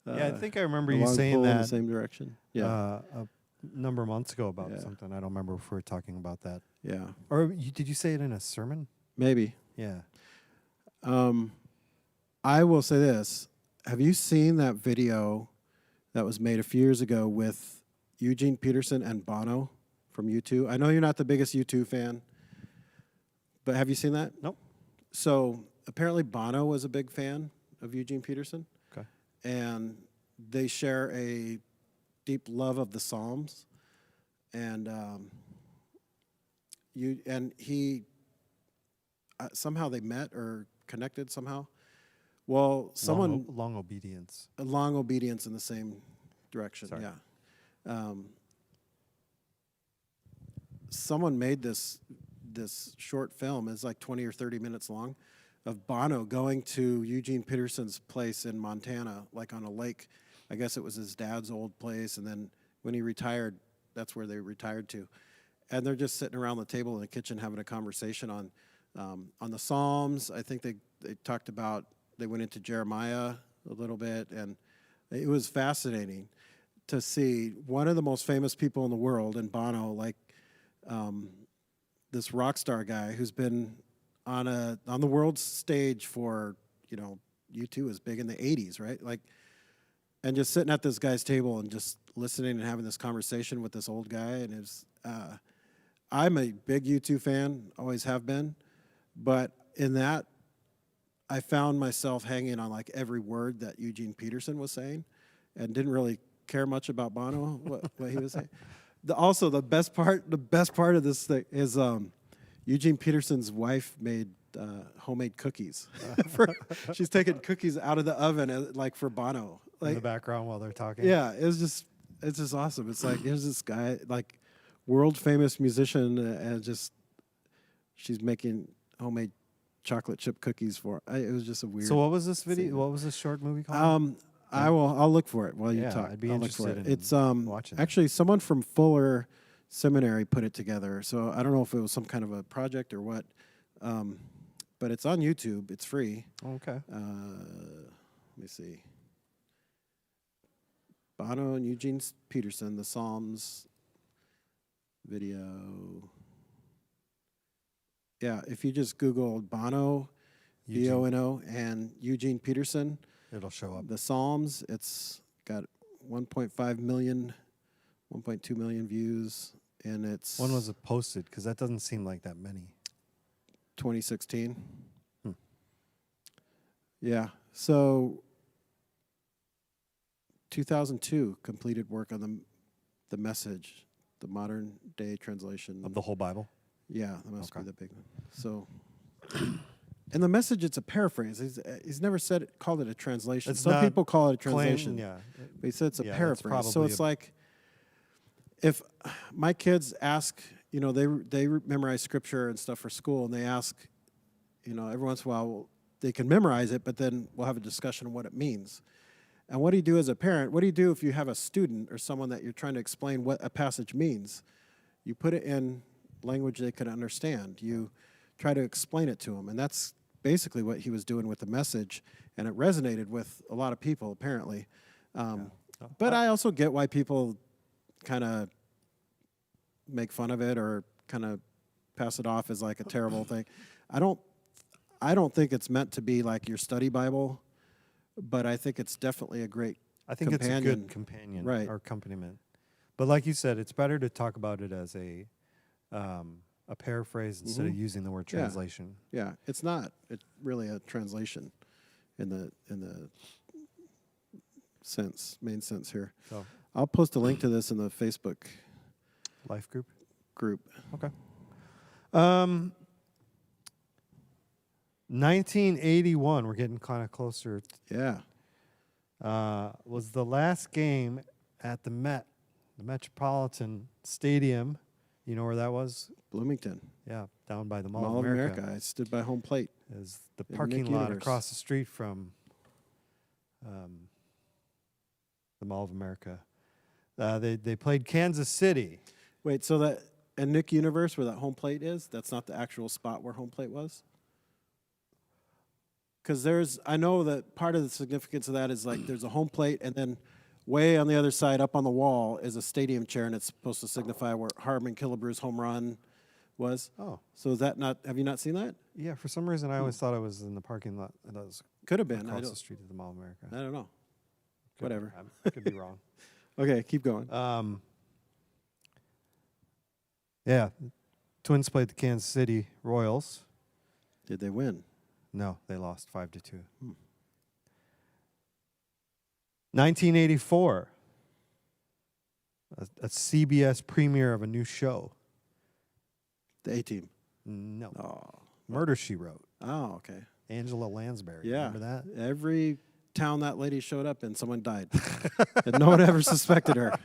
Yeah, I think I remember a you long saying pull in the that same direction. Yeah. a number of months ago about Yeah. something. I don't remember if we were talking about that. Yeah. Or did you say it in a sermon? Maybe. Yeah. I will say this. Have you seen that video that was made a few years ago with Eugene Peterson and Bono from U2? I know you're not the biggest U2 fan, but have you seen that? Nope. So apparently Bono was a big fan of Eugene Peterson. Okay. And they share a deep love of the Psalms. And he somehow they met or connected somehow. Well, someone long obedience. a long obedience in the same direction. Sorry. Yeah. Someone made this short film. It's like 20 or 30 minutes long, of Bono going to Eugene Peterson's place in Montana, like on a lake. I guess it was his dad's old place, and then when he retired, that's where they retired to. And they're just sitting around the table in the kitchen having a conversation on the Psalms. I think they talked about. They went into Jeremiah a little bit, and it was fascinating to see one of the most famous people in the world, and Bono, like this rock star guy who's been on the world stage for, U2 was big in the 80s, right? Like, and just sitting at this guy's table and just listening and having this conversation with this old guy, and it's I'm a big U2 fan, always have been, but in that, I found myself hanging on like every word that Eugene Peterson was saying, and didn't really care much about Bono, what he was saying. Also, the best part of this thing is Eugene Peterson's wife made homemade cookies. She's taking cookies out of the oven, like for Bono. In the background while they're talking. Yeah, it's just awesome. It's like here's this guy, like world famous musician, and just she's making homemade chocolate chip cookies for. It was just a weird. So what was this video? What was this short movie called? I'll look for it while you talk. I'd be I'll interested look for it. in It's watching it. actually someone from Fuller Seminary put it together. So I don't know if it was some kind of a project or what. But it's on YouTube. It's free. Okay. Let me see. Bono and Eugene Peterson, the Psalms video. Yeah, if you just Google Bono, Bono, and Eugene Peterson, it'll show up. the Psalms, it's got 1.5 million, 1.2 million views, and it's... When was it posted? Because that doesn't seem like that many. 2016. Yeah, so 2002 completed work on the Message, the modern day translation Of the whole Bible? Yeah, that must be the big one. So, and the Message, it's a paraphrase. He's never called it a translation. Some people call it a translation. But he said it's a paraphrase. So it's like, if my kids ask, they memorize scripture and stuff for school, and they ask, every once in a while, well, they can memorize it, but then we'll have a discussion on what it means. And what do you do as a parent? What do you do if you have a student or someone that you're trying to explain what a passage means? You put it in language they could understand. You try to explain it to them. And that's basically what he was doing with the Message. And it resonated with a lot of people, apparently. But I also get why people kind of make fun of it or kind of pass it off as like a terrible thing. I don't think it's meant to be like your study Bible, but I think it's definitely a great companion. It's a good companion or accompaniment. But like you said, it's better to talk about it as a paraphrase instead of using the word translation. Yeah, it's not. It's really a translation in the main sense here. So I'll post a link to this in the Facebook Life group. Okay. 1981, we're getting kind of closer. Was the last game at the Metropolitan Stadium. You know where that was? Bloomington. Yeah, down by the Mall of America. I stood by home plate. Is the parking lot across the street from the Mall of America. They played Kansas City. Wait, so that and Nick Universe, where that home plate is, that's not the actual spot where home plate was? Because I know that part of the significance of that is like there's a home plate, and then way on the other side, up on the wall, is a stadium chair, and it's supposed to signify where Harmon Killebrew's home run was. Oh, so is that not? Have you not seen that? Yeah, for some reason I always thought it was in the parking lot. It was could have been across the street of the Mall of America. I don't know. Whatever. I could be wrong. Okay, keep going. Yeah, Twins played the Kansas City Royals. Did they win? No, they lost 5-2. 1984, a CBS premiere of a new show. The A-Team. No. Oh. Murder, She Wrote. Oh, okay. Angela Lansbury. Yeah. Remember that? Every town that lady showed up in, someone died. And no one ever suspected her.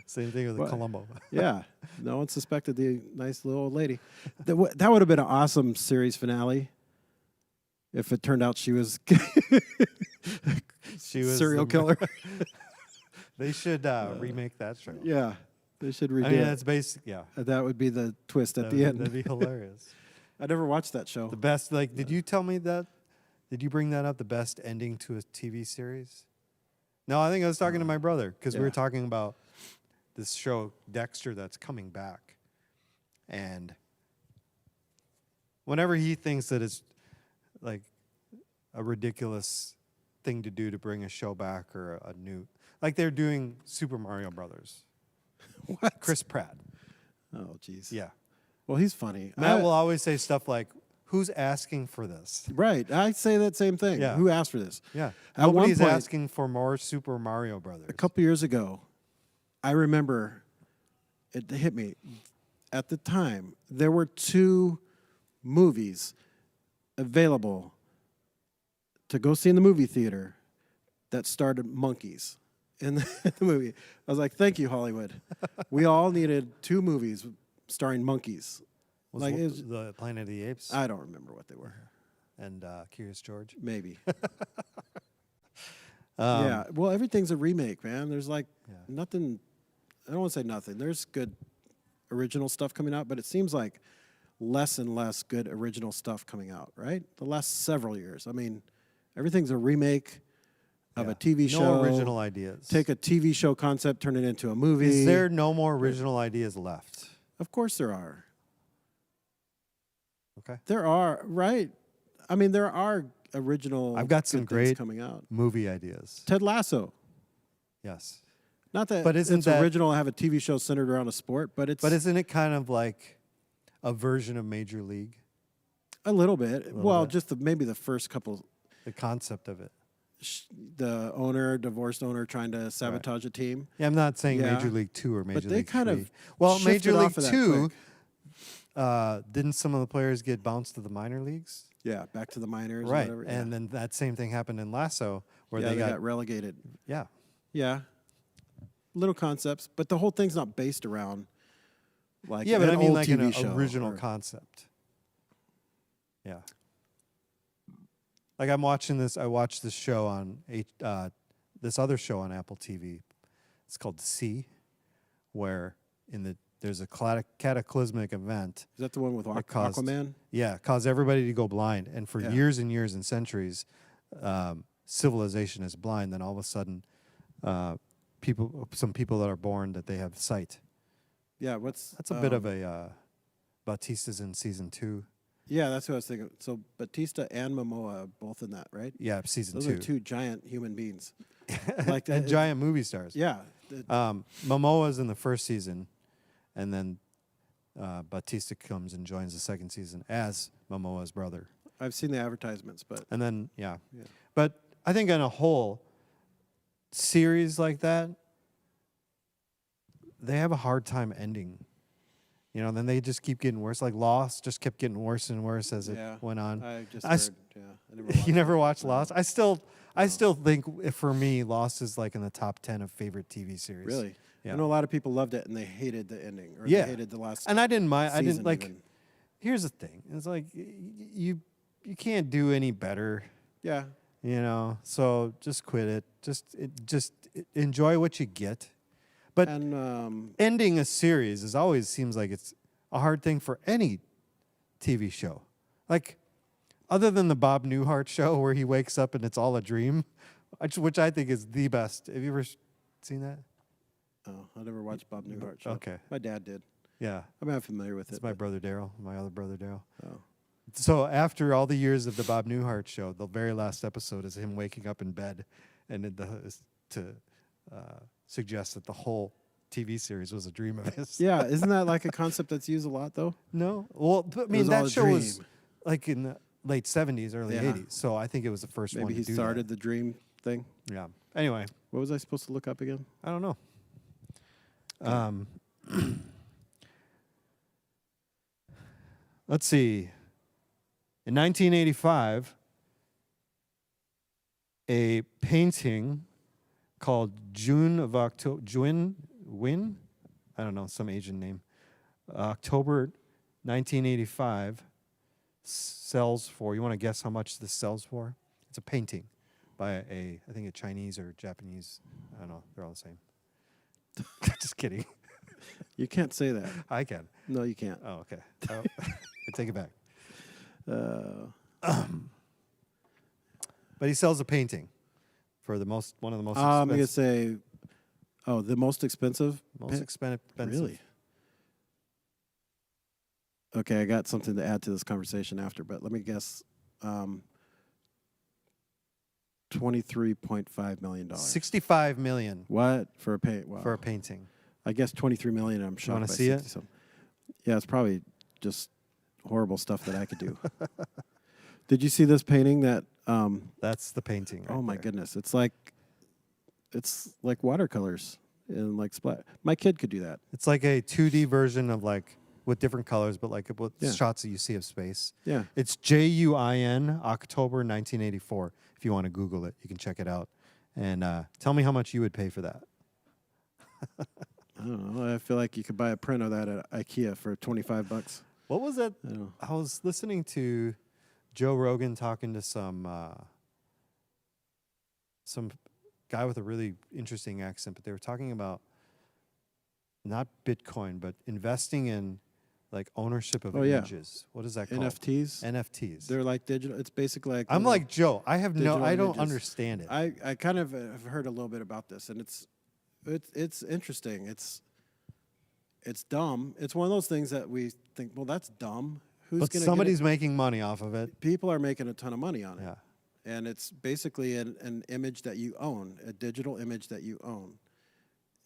Same thing with Columbo. Yeah. No one suspected the nice little old lady. That would have been an awesome series finale if it turned out she was serial killer. They should remake that show. Yeah. They should redo it. That's basic. Yeah. That would be the twist at the end. That'd be hilarious. I never watched that show. The best, did you tell me that? Did you bring that up? The best ending to a TV series? No, I think I was talking to my brother because we were talking about this show, Dexter, that's coming back. And whenever he thinks that it's like a ridiculous thing to do to bring a show back or a new, like they're doing Super Mario Brothers. What? Chris Pratt. Oh, jeez. Yeah. Well, he's funny. Matt will always say stuff like, who's asking for this? Right. I say that same thing. Yeah. Who asked for this? Yeah. At Nobody's one point, asking for more Super Mario Brothers. A couple years ago, I remember it hit me. At the time, there were 2 movies available to go see in the movie theater that starred monkeys in the movie. I was like, thank you, Hollywood. We all needed 2 movies starring monkeys. Was Like, the Planet of the Apes I don't remember what they were. and Curious George? Maybe. Yeah. Well, everything's a remake, man. There's like nothing. I don't want to say nothing. There's good original stuff coming out, but it seems like less and less good original stuff coming out, right? The last several years. I mean, everything's a remake of a TV show. No original ideas. Take a TV show concept, turn it into a movie. Is there no more original ideas left? Of course there are. Okay. There are, right? I mean, there are original I've got some good things great coming out. movie ideas. Ted Lasso. Yes. Not that But isn't it's that original to have a TV show centered around a sport, but it's But isn't it kind of like a version of Major League? a little bit. Little bit. Just maybe the first couple. The concept of it. The divorced owner, trying to sabotage a team. Yeah, I'm not saying Yeah. Major League 2 or Major But they League kind 3. of Well, shifted Major League off of that 2, quick. didn't some of the players get bounced to the minor leagues? Yeah, back to the minors. Right. Or whatever. And then that same thing happened in Lasso where they they got relegated. Yeah. Yeah. Little concepts, but the whole thing's not based around like Yeah, but an I mean old like TV an show original or- concept. Yeah. Like I watched this show on this other show on Apple TV. It's called Sea, where there's a cataclysmic event. Is that the one with that caused Aquaman? caused everybody to go blind, and for Yeah. years and years and centuries, civilization is blind. Then all of a sudden, some people that are born that they have sight. Yeah, That's a bit of a Bautista's in season 2. Yeah, that's what I was thinking. So Batista and Momoa both in that, right? Yeah, season Those 2. are 2 giant human beings. Like and giant movie stars. Yeah. Momoa's in the first season, and then Bautista comes and joins the second season as Momoa's brother. I've seen the advertisements, but And then, But I think on a whole, series like that, they have a hard time ending. You know, then they just keep getting worse. Like Lost just kept getting worse and worse as it went on. I just I s- heard, I never watched You never it. watched No. Lost? I still think for me, Lost is like in the top 10 of favorite TV series. Really? Yeah. I know a lot of people loved it and they hated the ending or Yeah. they hated the last And I didn't mind. I didn't season like. even. Here's the thing: it's like you can't do any better. Yeah. You know, so just quit it. Just enjoy what you get. But And ending a series always seems like it's a hard thing for any TV show. Like, other than the Bob Newhart show where he wakes up and it's all a dream, which I think is the best. Have you ever seen that? oh, I never watched Bob Newhart show. Okay. My dad did. Yeah. I'm not familiar with It's it. my but- brother Daryl, my other brother Daryl. Oh. So after all the years of the Bob Newhart show, the very last episode is him waking up in bed, and to suggest that the whole TV series was a dream of his. Yeah, isn't that like a concept that's used a lot though? No. Well, I It mean was all that a show was dream. like in the late 70s, early Yeah. 80s. So I think it was the first one Maybe to he do started the dream thing. that. Yeah. Anyway, What was I supposed to look up again? I don't know. Let's see. In 1985, a painting called June of October, Win? I don't know, some Asian name. October 1985 sells for, you want to guess how much this sells for? It's a painting by I think a Chinese or Japanese, I don't know, they're all the same. Just kidding. You can't say that. I can. No, you can't. Oh, okay. I take it back. But he sells a painting for one of the most I'm going to expensive. say, the most expensive? Expensive. Really? Okay, I got something to add to this conversation after, but let me guess. $23.5 million. $65 million What? For a paint? Wow. for a painting. I guess $23 million. I'm shocked. wanna by see it? 60 something. Yeah, it's probably just horrible stuff that I could do. Did you see this painting that That's the painting. oh right my there. goodness. It's like watercolors. and like splat. My kid could do that. It's like a 2D version of like with different colors, but like with Yeah. shots that you see of space. Yeah. It's JUIN October 1984. If you want to Google it, you can check it out. And tell me how much you would pay for that. I don't know. I feel like you could buy a print of that at IKEA for $25. What was that? I don't know. I was listening to Joe Rogan talking to some guy with a really interesting accent, but they were talking about not Bitcoin, but investing in like ownership of images. What is that called? NFTs. NFTs. They're like digital. It's basically like. I'm like Joe. I don't images. understand it. I kind of have heard a little bit about this, and it's interesting. It's dumb. It's one of those things that we think, well, that's dumb. But somebody's making money off of it. People are making a ton of money on it. Yeah. And it's basically an image that you own, a digital image that you own.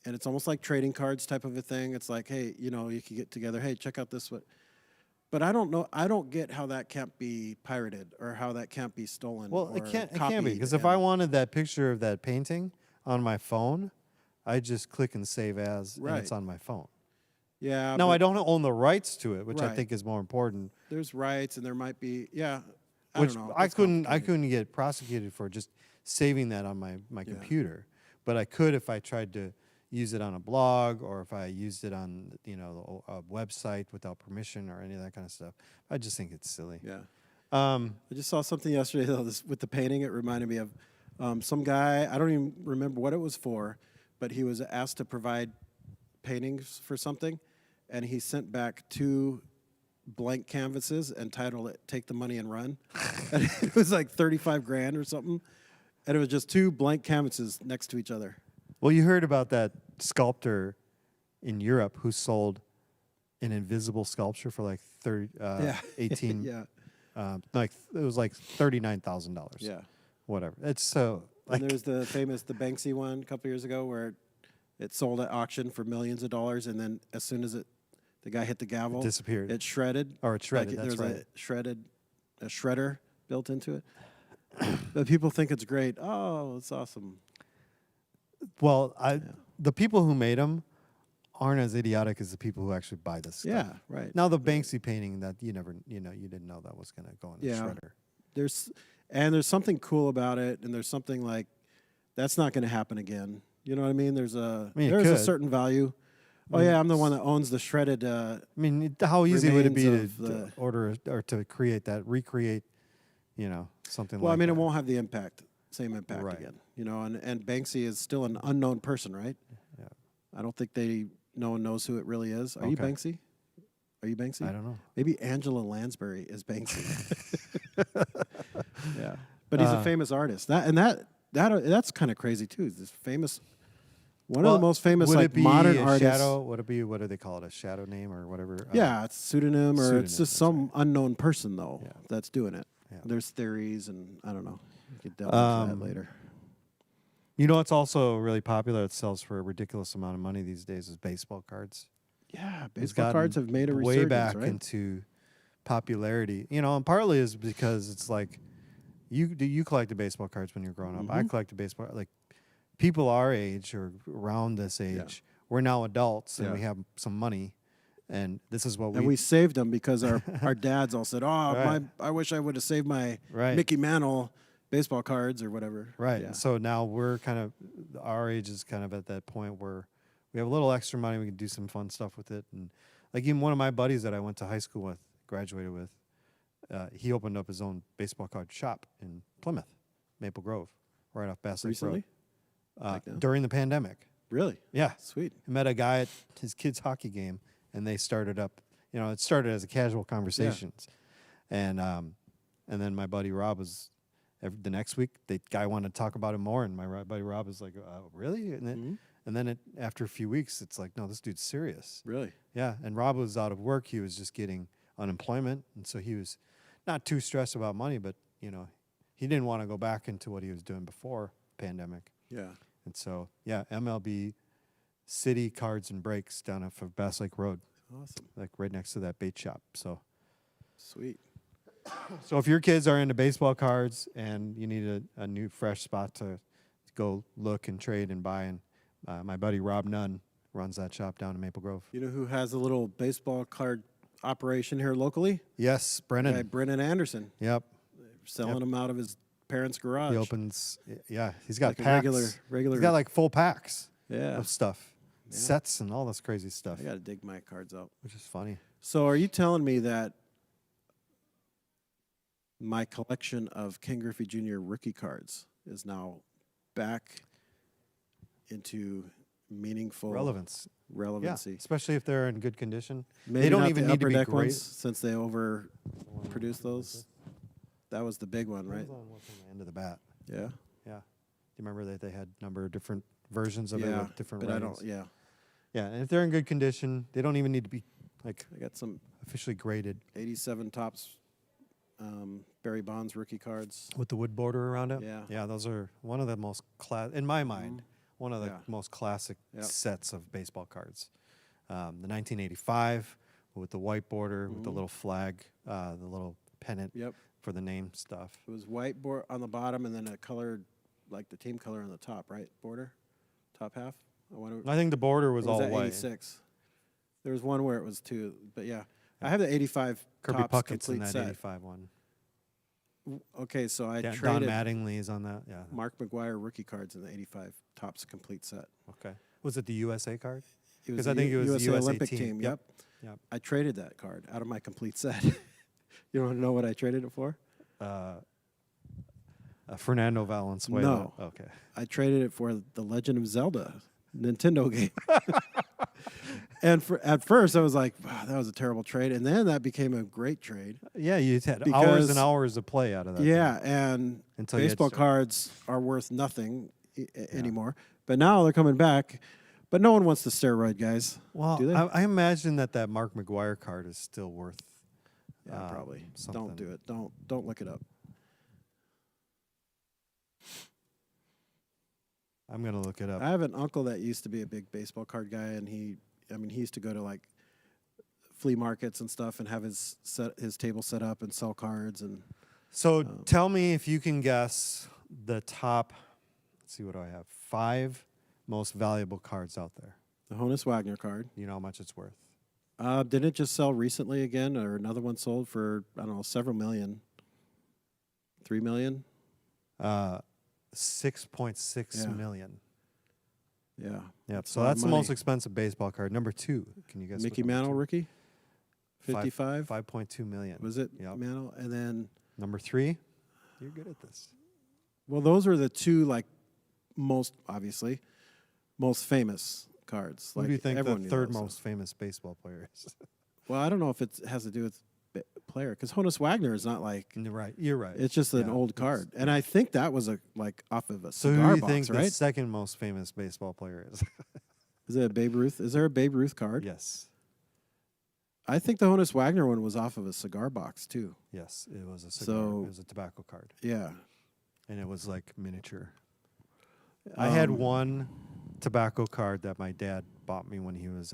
And it's almost like trading cards type of a thing. It's like, hey, you can get together. Hey, check out this. But I don't know. I don't get how that can't be pirated or how that can't be stolen. Well, or it can't be, because copied. if I wanted that picture of that painting on my phone, I just click and save as, and it's on my phone. Yeah. No, I don't own the rights to it, which I Right. think is more important. There's rights, and there might be, I Which don't know. I It's couldn't complicated. get prosecuted for just saving that on my computer, but I could if I tried to use it on a blog or if I used it on a website without permission or any of that kind of stuff. I just think it's silly. Yeah. Um, I just saw something yesterday though, with the painting. It reminded me of some guy. I don't even remember what it was for, but he was asked to provide paintings for something, and he sent back 2 blank canvases and titled it "Take the Money and Run." And it was like $35,000 or something, and it was just 2 blank canvases next to each other. well, you heard about that sculptor in Europe who sold an invisible sculpture for like 18. Yeah. Like it was like $39,000. Yeah. Whatever. It's so like And there's the Banksy one a couple years ago where it sold at auction for millions of dollars, and then as soon as the guy hit the gavel, disappeared. it shredded. Or it shredded, that's there's right. a shredder built into it. But people think it's great. Oh, it's awesome. Well, the people who made them aren't as idiotic as the people who actually buy this stuff. Yeah, right. Now the Banksy painting that you didn't know that was going to go in the Yeah. shredder. There's something cool about it, and there's something like that's not going to happen again. You know what I mean? There's a certain value. Oh yeah, I'm the one that owns the shredded. I mean, how easy would it be remains to order or to recreate, something Well, like I mean, that? it won't have the same impact Right. again. And Banksy is still an unknown person, right? Yeah. I don't think no one knows who it really is. Are you Okay. Banksy? Are you Banksy? I don't know. Maybe Angela Lansbury is Banksy. Yeah, but he's a famous artist. That's kind of crazy too. This famous, one of the most famous would like it be modern a artists. shadow? Would it be, what do they call it? A shadow name or whatever? Yeah, it's pseudonym, or Pseudonym, it's just that's some unknown person though Yeah. that's doing it. Yeah. There's theories, and I don't know. We could delve into that later. It's also really popular. It sells for a ridiculous amount of money these days. Is baseball cards. Yeah, It's baseball cards gotten have made a way resurgence, back right? into popularity. And partly is because it's like you collected baseball cards when you were growing up. I Mhm. collected baseball. Like people our age or around this age, we're now adults and Yeah. we have some money, and this is what And we saved them because our dads all said, "Oh, Right. I wish I would have saved my Right. Mickey Mantle baseball cards or whatever." Right. Yeah. So now we're our age is kind of at that point where we have a little extra money. We can do some fun stuff with it. And like even one of my buddies that I went to high school with, graduated with, he opened up his own baseball card shop in Plymouth, Maple Grove, right off Bass Lake Recently? Road. Like now? During the pandemic. Really? Yeah. Sweet. I met a guy at his kid's hockey game, and they started up, it started as a casual conversations. And then my buddy Rob was, the next week, the guy wanted to talk about it more, and my buddy Rob was like, really? And then after a few weeks, it's like, no, this dude's serious. Really? Yeah, and Rob was out of work. He was just getting unemployment, and so he was not too stressed about money, but, he didn't want to go back into what he was doing before pandemic. Yeah. And so, yeah, MLB City Cards and Breaks down off of Bass Lake Road, Awesome. like right next to that bait shop. So Sweet. if your kids are into baseball cards and you need a new fresh spot to go look and trade and buy, and My buddy Rob Nunn runs that shop down in Maple Grove. You know who has a little baseball card operation here locally? Yes, Brennan. Guy Brennan Anderson. Yep. Selling them out of his parents' garage. He opens. Yeah, he's got like packs. regular. He's got like full packs. Yeah. Of stuff, Yeah. sets, and all this crazy stuff. I got to dig my cards out. Which is funny. So, are you telling me that my collection of Ken Griffey Jr. rookie cards is now back into meaningful Relevancy. relevancy? Yeah, especially if they're in good condition. Maybe they don't not even the need to upper be deck great. ones, since they overproduced those. That was the big one, right? What's on the end of the bat? Yeah. Yeah. Do you remember that they had a number of different versions of it Yeah, with different but I ratings? don't. Yeah, Yeah, and if they're in good condition, they don't even need to be like I got some officially graded. 87 tops Barry Bonds rookie cards. With the wood border around it? Yeah. Yeah, those are one of the most, in my mind, one of the Yeah. most classic Yep. sets of baseball cards. The 1985 with the white border, with the little flag, the little pennant Yep. for the name stuff. It was white on the bottom and then a colored, like the team color on the top, right? Border? Top half? I think the border was Or was all that white. 86? There was one where it was two, but yeah. I have the 85 Kirby tops Puckett's complete in that set. 85 one. Okay, so I Don traded Mattingly is on that. Yeah. Mark McGuire rookie cards in the 85 tops complete set. Okay. Was it the USA card? It 'Cause the I think it was the USA USA Olympic team. team. Yep. Yep. Yep. I traded that card out of my complete set. You want to know what I traded it for? Fernando Valenzuela. No. Okay. I traded it for the Legend of Zelda Nintendo game. And at first I was like, wow, that was a terrible trade. And then that became a great trade. Yeah, you had hours Because- and hours of play out of that. Yeah, thing. and Until you had baseball to- cards are worth nothing anymore. But now they're coming back. But no one wants the steroid guys. Well, do they? I imagine that Mark McGuire card is still worth. Yeah, probably. something. Don't do it. Don't look it up. I'm gonna look it up. I have an uncle that used to be a big baseball card guy, and he used to go to like flea markets and stuff and have his table set up and sell cards and. So tell me if you can guess the top. Let's see, what do I have? 5 most valuable cards out there. The Honus Wagner card. You know how much it's worth? Didn't it just sell recently again, or another one sold for, I don't know, several million? 3 million? 6.6 million. Yeah. Yep. So a lot of that's the most money. expensive baseball card. Number 2. Can you guess? Mickey what number Mantle 2? rookie? 55? 5.2 million. Was it Yep. Mantle? And then, Number 3. You're good at this. well, those are the two, like, most famous cards. Who Like, do you think the everyone knew third those. most famous baseball player is? Well, I don't know if it has to do with player, because Honus Wagner is not like, You're right. You're right. it's just an Yeah, old it's- card. And I think that was off of a So cigar who do you box, think the right? second most famous baseball player is? Is it a Babe Ruth? Is there a Babe Ruth card? Yes. I think the Honus Wagner one was off of a cigar box too. Yes, it was a cigar. So- It was a tobacco card, Yeah. and it was like miniature. I had Um, one tobacco card that my dad bought me when he was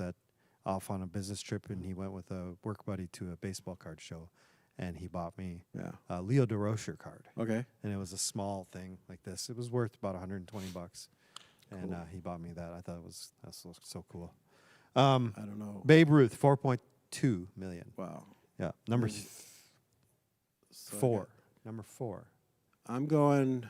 off on a business trip, and he went with a work buddy to a baseball card show, and he bought me Yeah. a Leo DeRocher card, Okay. and it was a small thing like this. It was worth about $120, and Cool. he bought me that. I thought that's so cool. I don't know. Babe Ruth, 4.2 million. Wow. Yeah, number Mm. So I 4. got- Number 4. I'm going.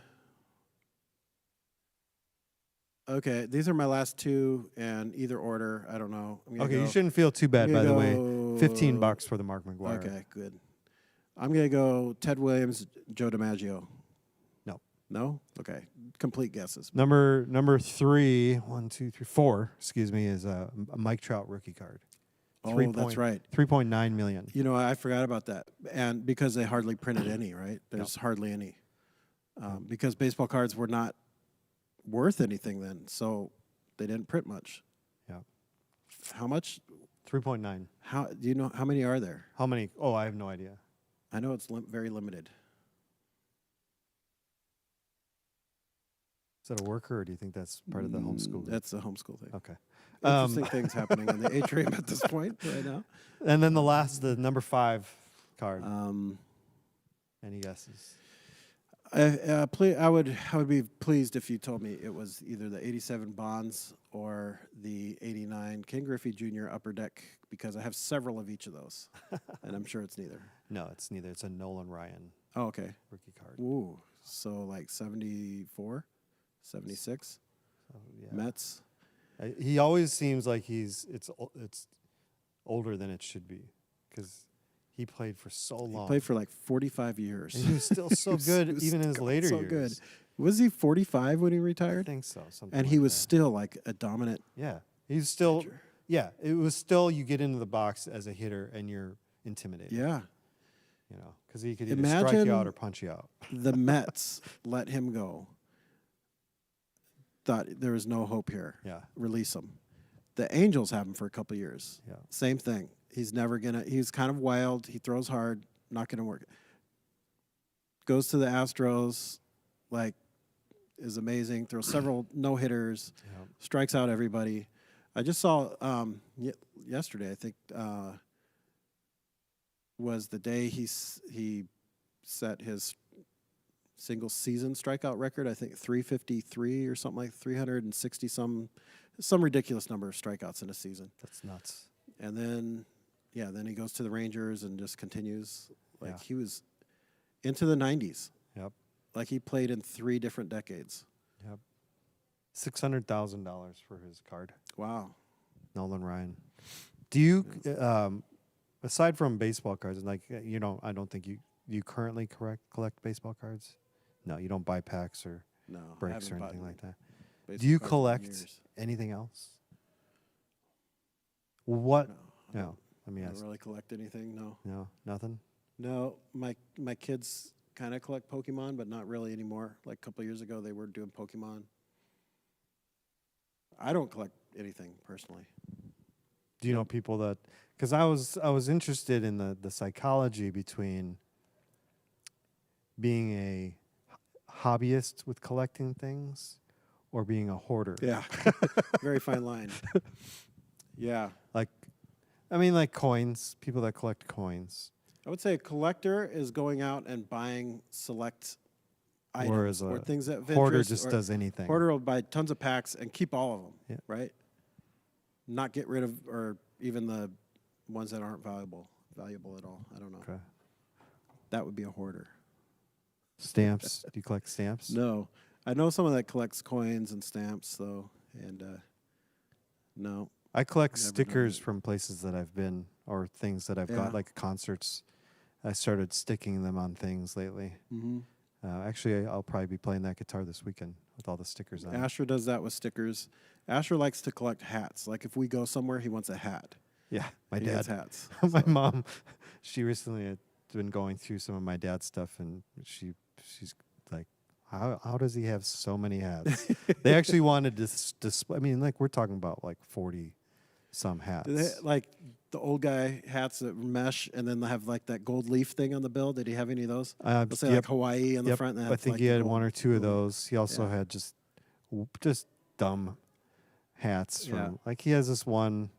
Okay, these are my last two, and either order. I don't know. I'm gonna Okay, go, you shouldn't feel too bad, I'm by gonna the way. go- $15 for the Mark McGuire. Okay, good. I'm gonna go Ted Williams, Joe DiMaggio. No. No. Okay. Complete guesses. Number 3, 1, 2, 3, 4, excuse me, is a Mike Trout rookie card. Oh, 3 that's right. 3.9 million. You know, I forgot about that, and because they hardly printed any, right? There's hardly any, because baseball cards were not worth anything then, so they didn't print much. Yeah. How much? 3.9. How do you know how many are there? How many? Oh, I have no idea. I know it's very limited. Is that a worker, or do you think that's part of the homeschool? That's a homeschool thing. Okay. Interesting things happening in the atrium at this point right now. And then the number 5 card. Um, Any guesses? I would be pleased if you told me it was either the 87 Bonds or the 89 Ken Griffey Jr. Upper Deck, because I have several of each of those, and I'm sure it's neither. No, it's neither. It's a Nolan Ryan Oh, okay. rookie card. Ooh, so like 74, 76 Yeah. Mets. He always seems like it's older than it should be, because he played for so long. He played for like 45 years. And he was still so good, even in his later so years. Good. Was he 45 when he I retired? think so. Something And like he was that. still like a dominant. Yeah, he's still. pitcher. Yeah, it was still. You get into the box as a hitter and you're intimidated. Yeah. You know, because he could either strike you out Imagine or punch you out. The Mets let him go. Thought there was no hope here. Yeah. Release him. The Angels have him for a couple years. Yeah. Same thing. He's never gonna. He's kind of wild. He throws hard. Not gonna work. Goes to the Astros, like, is amazing. Throws several no hitters. Yeah. Strikes out everybody. I just saw yesterday. I think was the day he set his single season strikeout record. I think 353 or something, like 360 some ridiculous number of strikeouts in a season. That's nuts. And then then he goes to the Rangers and just continues. Like, Yeah. he was into the 90s. Yep. Like, he played in 3 different decades. Yep. $600,000 for his card. Wow. Nolan Ryan. Do you, aside from baseball cards, like, I don't think you currently collect baseball cards? No, you don't buy packs or No, I breaks or haven't anything bought like that. baseball Do you cards in collect years. anything else? What? No, No. Let me I don't ask. really collect anything. No. No, nothing? No, my kids kind of collect Pokemon, but not really anymore. Like, a couple of years ago, they were doing Pokemon. I don't collect anything personally. Do you know people that? Because I was interested in the psychology between being a hobbyist with collecting things or being a hoarder. Yeah, very fine line. Yeah, Like coins. People that collect coins. I would say a collector is going out and buying select Whereas items or a things that of Hoarder interest, just or does anything. Hoarder will buy tons of packs and keep all of them. Yeah. Right. Not get rid of, or even the ones that aren't valuable at all. I don't know. Okay. That would be a hoarder. Stamps. Do you collect stamps? No, I know someone that collects coins and stamps, though, and no. I collect Never done stickers it. from places that I've been or things that I've Yeah. got, like concerts. I started sticking them on things lately. Mm-hmm. Actually, I'll probably be playing that guitar this weekend with all the stickers on it. Asher does that with stickers. Asher likes to collect hats. Like, if we go somewhere, he wants a hat. Yeah, my He dad. gets hats. My So, mom, she recently had been going through some of my dad's stuff, and she's like, how does he have so many hats? They actually wanted to display. I mean, like, we're talking about like 40 some hats. do they, like, the old guy hats that mesh, and then they have like that gold leaf thing on the bill. Did he have any of those? Let's say like Hawaii on the front. And I have, think like, he the had gold- one or two of gold. those. He also Yeah. had just dumb hats from Yeah. like he has this one.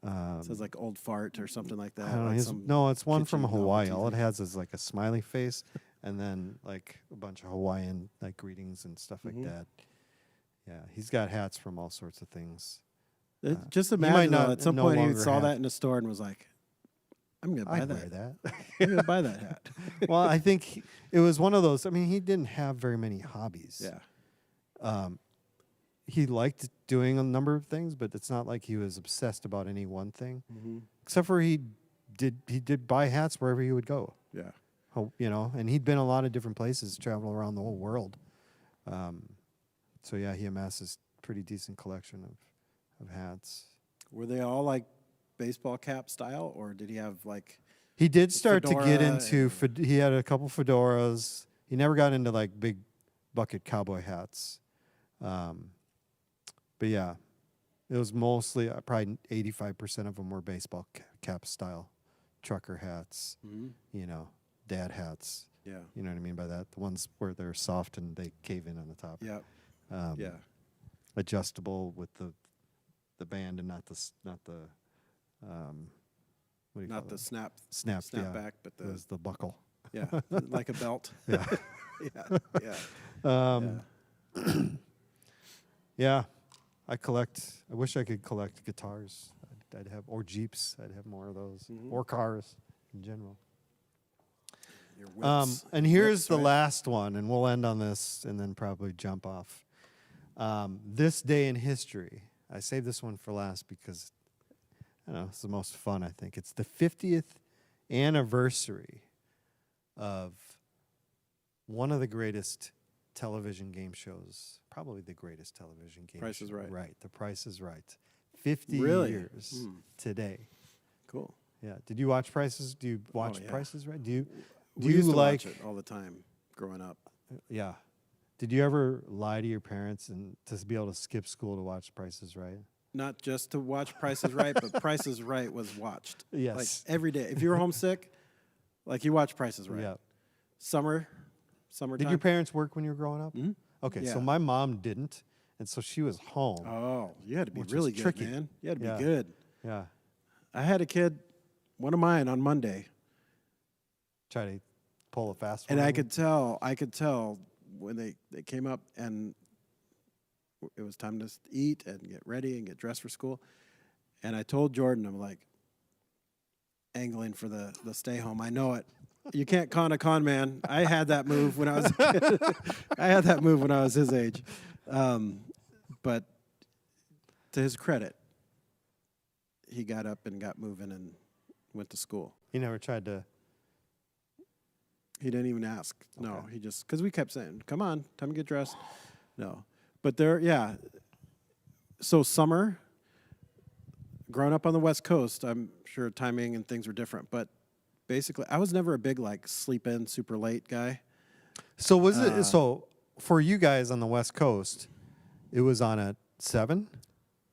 It says like old fart or something like that. I don't know. like some No, it's one from kitchen Hawaii. novelty All it thing. has is like a smiley face, and then like a bunch of Hawaiian like greetings and stuff Mhm. like that. Yeah, he's got hats from all sorts of things. Just he might imagine, though, not at some no point he longer saw have- that in a store and was like, I'm going to buy I'd that. wear that. I'm going to buy that hat. Well, I think it was one of those. I mean, he didn't have very many hobbies. Yeah. He liked doing a number of things, but it's not like he was obsessed about any one thing. Mm-hmm. Except for he did buy hats wherever he would go. Yeah. And he'd been a lot of different places, traveling around the whole world. So yeah, he amasses pretty decent collection of hats. Were they all like baseball cap style, or did he have like? He did start to get Fedora into. He had a couple fedoras. He never got into like big bucket cowboy hats. But yeah, it was mostly probably 85% of them were baseball cap style, trucker hats. Mm-hmm. Dad hats. Yeah. You know what I mean by that? The ones where they're soft and they cave in on the top. Yeah. Yeah. Adjustable with the band and not the what do you call Not the it? snap Snap yeah. back, but It was the buckle. Yeah, like a belt. Yeah. Yeah. Yeah. I wish I could collect guitars. I'd have, or Jeeps. I'd have more of those, or cars in general. Your whips. And here's Whips, the right? last one, and we'll end on this and then probably jump off. This day in history. I saved this one for last because, I don't know, it's the most fun, I think. It's the 50th anniversary of one of the greatest television game shows, probably the greatest television game Price show. is Right. Right, The Price is Right. 50 Really? years today. Cool. Yeah. Did you watch Prices? Do you watch yeah. Prices Right? Do We you used to like watch it all the time growing up. Yeah. Did you ever lie to your parents and to be able to skip school to watch Prices Right? Not just to watch Price is Right, but Price is Right was watched. Yes. Like every day. If you were homesick, like you watch Price is Right. Yeah. Summertime. Did your parents work when you were growing up? Mhm. Okay, Yeah. so my mom didn't, and so she was home. Oh, you had to be Which is really good, tricky. man. You had to Yeah. be good. Yeah. I had a kid, one of mine, on Monday, Try to pull a fast one. and on I me. could tell when they came up and it was time to eat and get ready and get dressed for school. And I told Jordan, I'm like, angling for the stay home. I know it. You can't con a con man. I had that move when I was a kid. I had that move when I was his age. But to his credit, he got up and got moving and went to school. He never tried to. He didn't even ask. No, Okay. he just, because we kept saying, come on, time to get dressed. No. But there, yeah. So summer, growing up on the West Coast, I'm sure timing and things were different. But basically, I was never a big, like, sleep in super late guy. So was it, so for you guys on the West Coast, it was on at 7?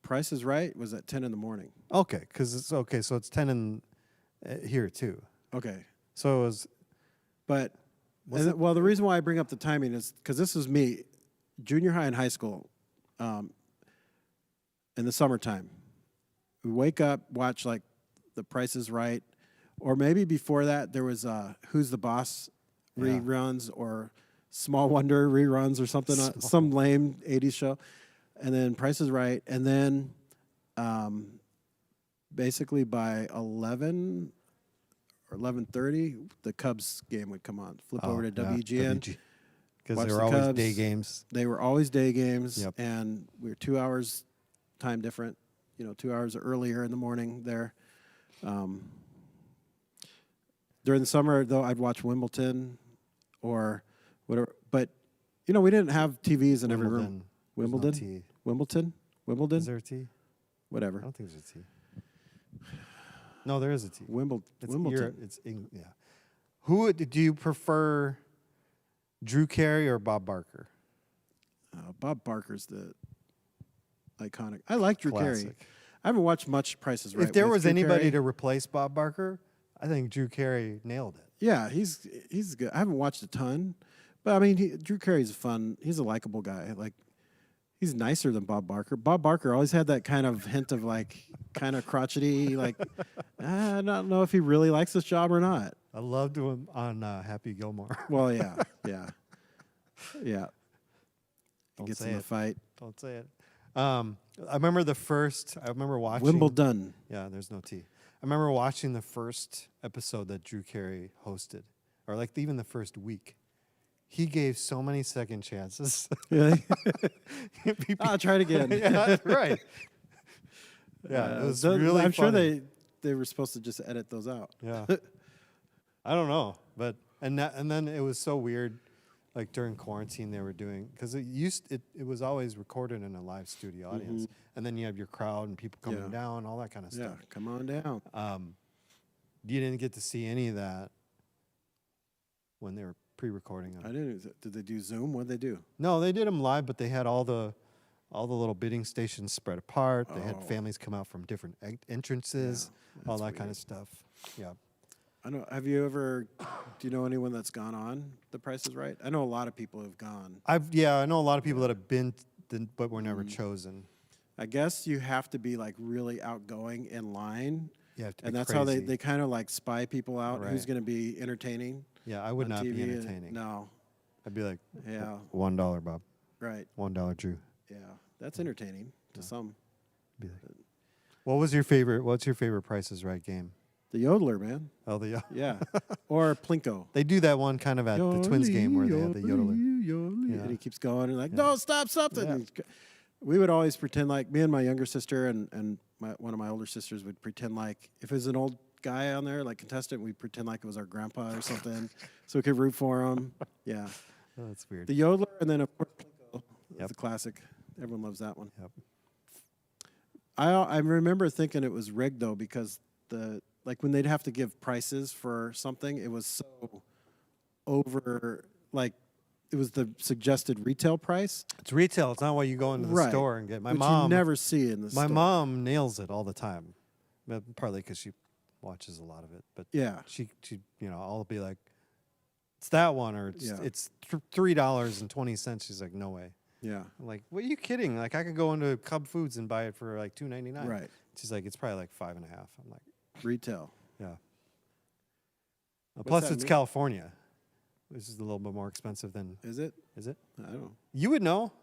Price is Right was at 10 in the morning. Okay, because it's okay, so it's 10 in here too. Okay. So it was, But, Was it- well, the reason why I bring up the timing is because this was me, junior high and high school, in the summertime. We wake up, watch like The Price is Right, or maybe before that there was Who's the Boss Yeah. reruns or Small Wonder reruns or something, some lame 80s show. And then Price is Right. And then basically by 11 or 11:30, the Cubs game would come on. Flip over to WGN. Because watch they were the always Cubs. day games. They were always day games, Yep. and we were 2 hours time different, 2 hours earlier in the morning there. During the summer, though, I'd watch Wimbledon or whatever. But, we didn't have TVs in every room. There's no Wimbledon? T. Wimbledon? Is there a T? I Whatever. don't think there's a T. No, there is a T. Wimbledon. Yeah. Who do you prefer, Drew Carey or Bob Barker? Bob Barker's the iconic. I like Drew Carey. Classic. I haven't watched much Prices Right. If there with was Drew anybody Carey. to replace Bob Barker, I think Drew Carey nailed it. Yeah, he's good. I haven't watched a ton, but I mean, Drew Carey's fun. He's a likable guy. Like, he's nicer than Bob Barker. Bob Barker always had that kind of hint of like, kind of crotchety. Like, I don't know if he really likes this job or not. I loved him on Happy Gilmore. Well, yeah. He Don't gets say in the it. fight. Don't say it. I remember watching Wimbledon. Yeah, there's no T. I remember watching the first episode that Drew Carey hosted, or like even the first week. He gave so many second chances. Really? People- I'll try it again. Yeah, right. Yeah, it was really I'm sure funny. they were supposed to just edit those out. Yeah. I don't know, but and then it was so weird. Like during quarantine, they were doing because it was always recorded in a live studio audience, and then you have your crowd and people coming Yeah. down, all that kind of Yeah, stuff. come on down. You didn't get to see any of that when they were pre-recording them. I didn't. Did they do Zoom? What did they do? No, they did them live, but they had all the little bidding stations spread apart. They had Oh. families come out from different entrances, all that's that kind weird. of stuff. Yeah. I know. Have you ever? Do you know anyone that's gone on The Price is Right? I know a lot of people have gone. I know a lot of people that have been, but were never chosen. I guess you have to be like really outgoing in line You have to be and that's crazy. how they kind of like spy people out who's Right. going to be entertaining. Yeah, I would on not TV. be entertaining. No. I'd be like, Yeah. $1, Bob. Right. $1, Drew. Yeah, that's entertaining to some. Be like, what's your favorite Price is Right game? The Yodeler, man. Oh, Yeah. Or Plinko. They do that one kind of at the Twins game where they have the yodeler. Yeah. And he keeps going and like, no, stop something. Yeah. We would always pretend like, me and my younger sister and one of my older sisters would pretend like, if it was an old guy on there, like contestant, we'd pretend like it was our grandpa or something so we could root for him. Yeah. Oh, that's weird. The Yodeler, and then of course Plinko. That's Yep. a classic. Everyone loves that one. Yep. I remember thinking it was rigged though, because like when they'd have to give prices for something, it was so over, like it was the suggested retail price. It's retail. It's not what you go into the Right. store and get. Which you never see in the store. My mom nails it all the time, partly because she watches a lot of it. But Yeah. she I'll be like, it's that one, or it's $3.20. She's like, no way. Yeah. I'm like, what are you kidding? Like, I could go into Cub Foods and buy it for like $2.99. Right. She's like, it's probably like $5.50. I'm like, Retail. yeah. What's Plus, that it's mean? California. This is a little bit more expensive than. Is it? Is it? I don't know. You would know.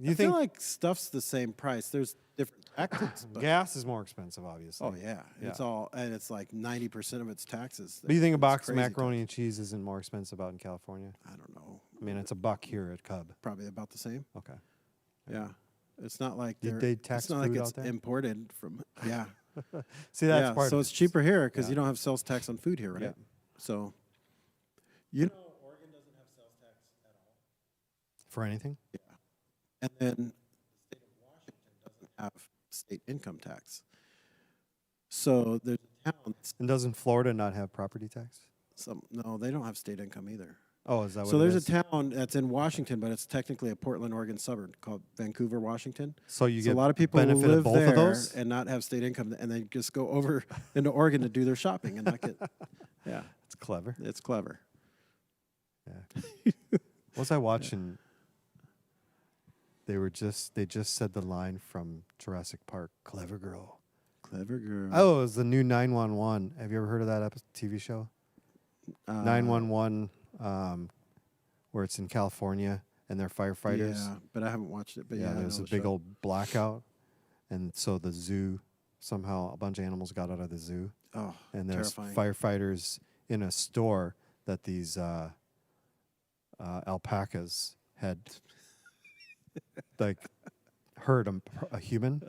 I feel like stuff's the same price. There's different tactics. But gas is more expensive, obviously? Oh yeah. Yeah. It's all, and it's like 90% of it's taxes. But you think a It's box of crazy macaroni and cheese isn't more expensive out in California? I don't know. I mean, it's $1 here at Cub. Probably about the same. Okay. Yeah. It's not like Did they're, they tax it's not like food it's out there? imported from. Yeah. See, that's yeah. part So of it's it. cheaper here because Yeah. you don't have sales tax on food here, right? Yeah. So, you know, Oregon doesn't have sales tax at all. For anything? Yeah. And then the state of Washington doesn't have state income tax. So there's a town. And doesn't Florida not have property tax? No, they don't have state income either. Oh, is that what So it there's is? a town that's in Washington, but it's technically a Portland, Oregon suburb called Vancouver, Washington. So you So get a lot of people who benefit of live both there of those? and not have state income, and they just go over into Oregon to do their shopping and not get. Yeah, It's clever. it's clever. Yeah. What was I watching? They just said the line from Jurassic Park, "Clever girl." Clever girl. Oh, it was the new 911. Have you ever heard of that TV show? 911, where it's in California and they're firefighters. Yeah, but I haven't watched it. But yeah, I there's know a the big show. old blackout, and so the zoo, somehow a bunch of animals got out of the zoo, Oh, and there's terrifying. firefighters in a store that these alpacas had like hurt a human.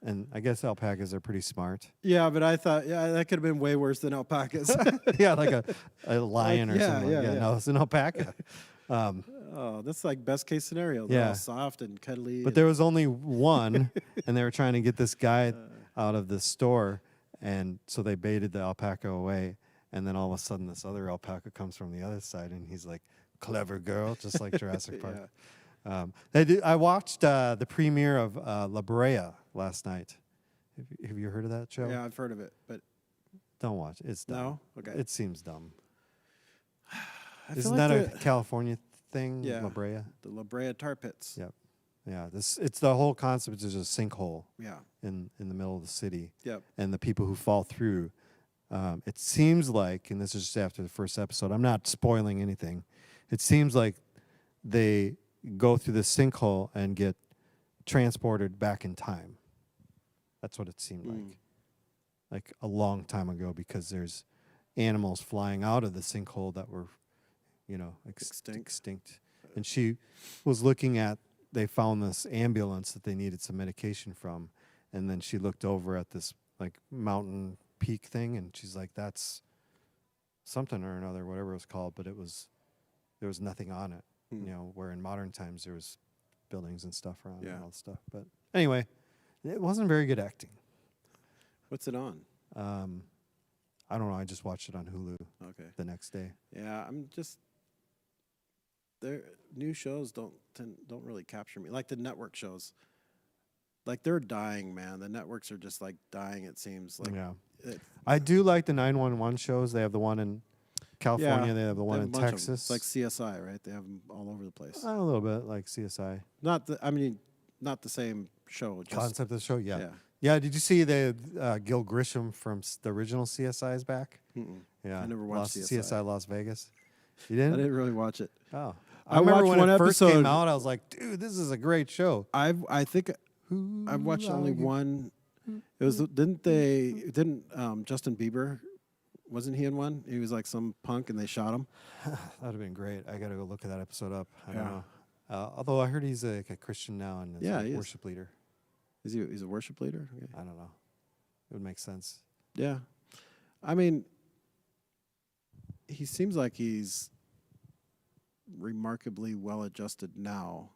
And I guess alpacas are pretty smart. Yeah, but I thought, that could have been way worse than alpacas. Yeah, like a lion or yeah, something. yeah, Yeah, yeah. no, it's an alpaca. Oh, that's like best case scenario. They're Yeah. all soft and cuddly. But there was only one, and they were trying to get this guy out of the store, and so they baited the alpaca away. And then all of a sudden, this other alpaca comes from the other side, and he's like, "Clever girl," just like Jurassic Park. I watched the premiere of La Brea last night. Have you heard of that show? Yeah, I've heard of it, but Don't watch it. It's dumb. no. Okay. It seems dumb. I feel Isn't like that a California thing, Yeah. La Brea? the Brea Tar Pits? Yep. Yeah. It's the whole concept is a sinkhole Yeah. in the middle of the city. Yep. And the people who fall through, it seems like, and this is just after the first episode, I'm not spoiling anything. It seems like they go through the sinkhole and get transported back in time. That's what it seemed like a long time ago, because there's animals flying out of the sinkhole that were, extinct. And she was looking at, they found this ambulance that they needed some medication from, and then she looked over at this like mountain peak thing, and she's like, that's something or another, whatever it was called, but there was nothing on it. Where in modern times there was buildings and stuff around and all that stuff. But anyway, it wasn't very good acting. What's it on? I don't know. I just watched it on Hulu Okay. the next day. Yeah, I'm just. Their new shows don't really capture me like the network shows. Like they're dying, man. The networks are just like dying. It seems like. Yeah. It, I do like the 911 shows. They have the one in California. Yeah, they have the they one have in a bunch of 'em. Texas. It's like CSI, right? They have them all over the place. A little bit like CSI. Not the same show. Just, Concept of the show, yeah. Yeah, did you see the Gil Grisham from the original CSI is back? Mm-mm. Yeah, I never watched CSI. Las Vegas. You I didn't? didn't really watch it. Oh, I remember watched when one it first came episode. out. I was like, dude, this is a great show. I think Who I've watched only are you? one. It was didn't Justin Bieber, wasn't he in one? He was like some punk and they shot him. That would have been great. I got to go look at that episode up. I don't Yeah. know. Although I heard he's a Christian now and is Yeah, a he is. worship leader. Is he? He's a worship leader. Okay. I don't know. It would make sense. Yeah, I mean, he seems like he's remarkably well adjusted now,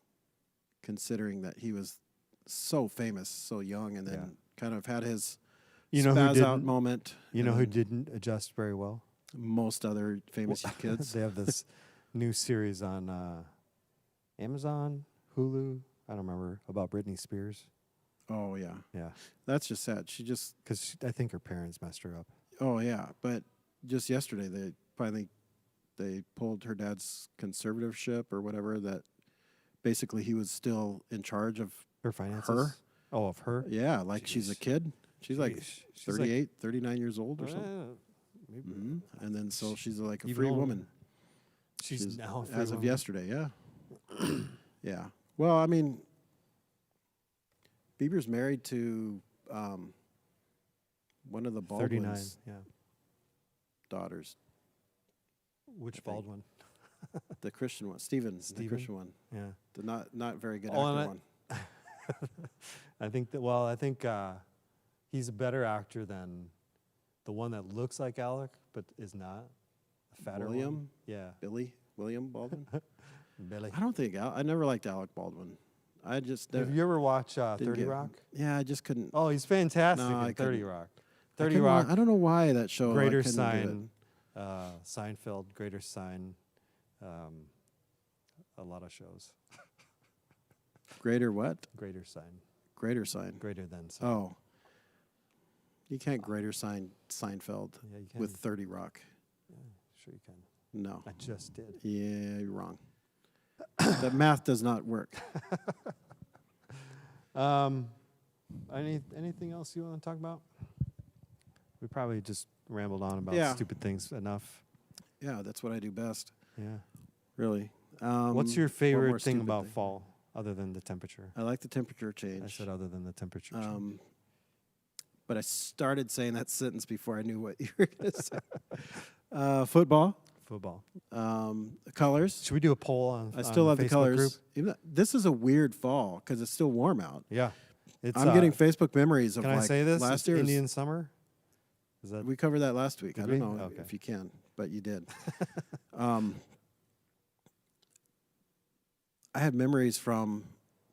considering that he was so famous, so young, and then kind of had his You know who spaz out didn't? moment. You know who and didn't adjust very well? most other famous kids. They have this new series on Amazon, Hulu. I don't remember, about Britney Spears. Oh yeah, Yeah, that's just sad. She just because I think her parents messed her up. oh yeah, but just yesterday they pulled her dad's conservatorship or whatever. That basically he was still in charge of Her finances. her. Oh, of her. Yeah, like she's a Jeez. kid. She's like Sheesh. She's 38, 39 years old or something. Maybe. Hmm. And then so she's like a Even free older. woman. She's now a free as of woman. yesterday, yeah. Yeah. Well, I mean, Bieber's married to one of the 39. Baldwin's Yeah. daughters, Which think. Baldwin? the Christian one, Stephen, the Stephen? Christian one, Yeah. the not very good Oh, actor and one. I think that. Well, I think he's a better actor than the one that looks like Alec but is not. The fatter one. William, Yeah. William Baldwin. Billy. I don't think I never liked Alec Baldwin. I just Have you ever watched didn't 30 get- Rock? yeah, I just couldn't. Oh, he's fantastic No, I in 30 couldn't. Rock. I 30 couldn't wa- Rock, I don't know why that show. I Greater couldn't do it. Sign, Seinfeld, Greater Sign, a lot of shows. Greater what? Greater Sign, Greater sign. greater than sign. Oh. You can't greater sign Seinfeld Yeah, you can. with 30 Rock. Sure you can. No. I just did. Yeah, you're wrong. That math does not work. Anything else you want to talk about? We probably just rambled on about Yeah. stupid things enough. Yeah, that's what I do best, Yeah. really. What's your one more favorite thing stupid about thing. fall, other than the temperature? I like the temperature I change. said other than the temperature change. But I started saying that sentence before I knew what you were going to say. Football, Football. colors. Should we do a poll on? I still on love the Facebook colors. Group? Even though, this is a weird fall because it's still warm out. Yeah. It's, I'm getting Facebook memories of Can I like say this? last It's year. Indian summer. Is that? We covered that last week. Did I don't we? know Okay. if you can, but you did. I had memories from,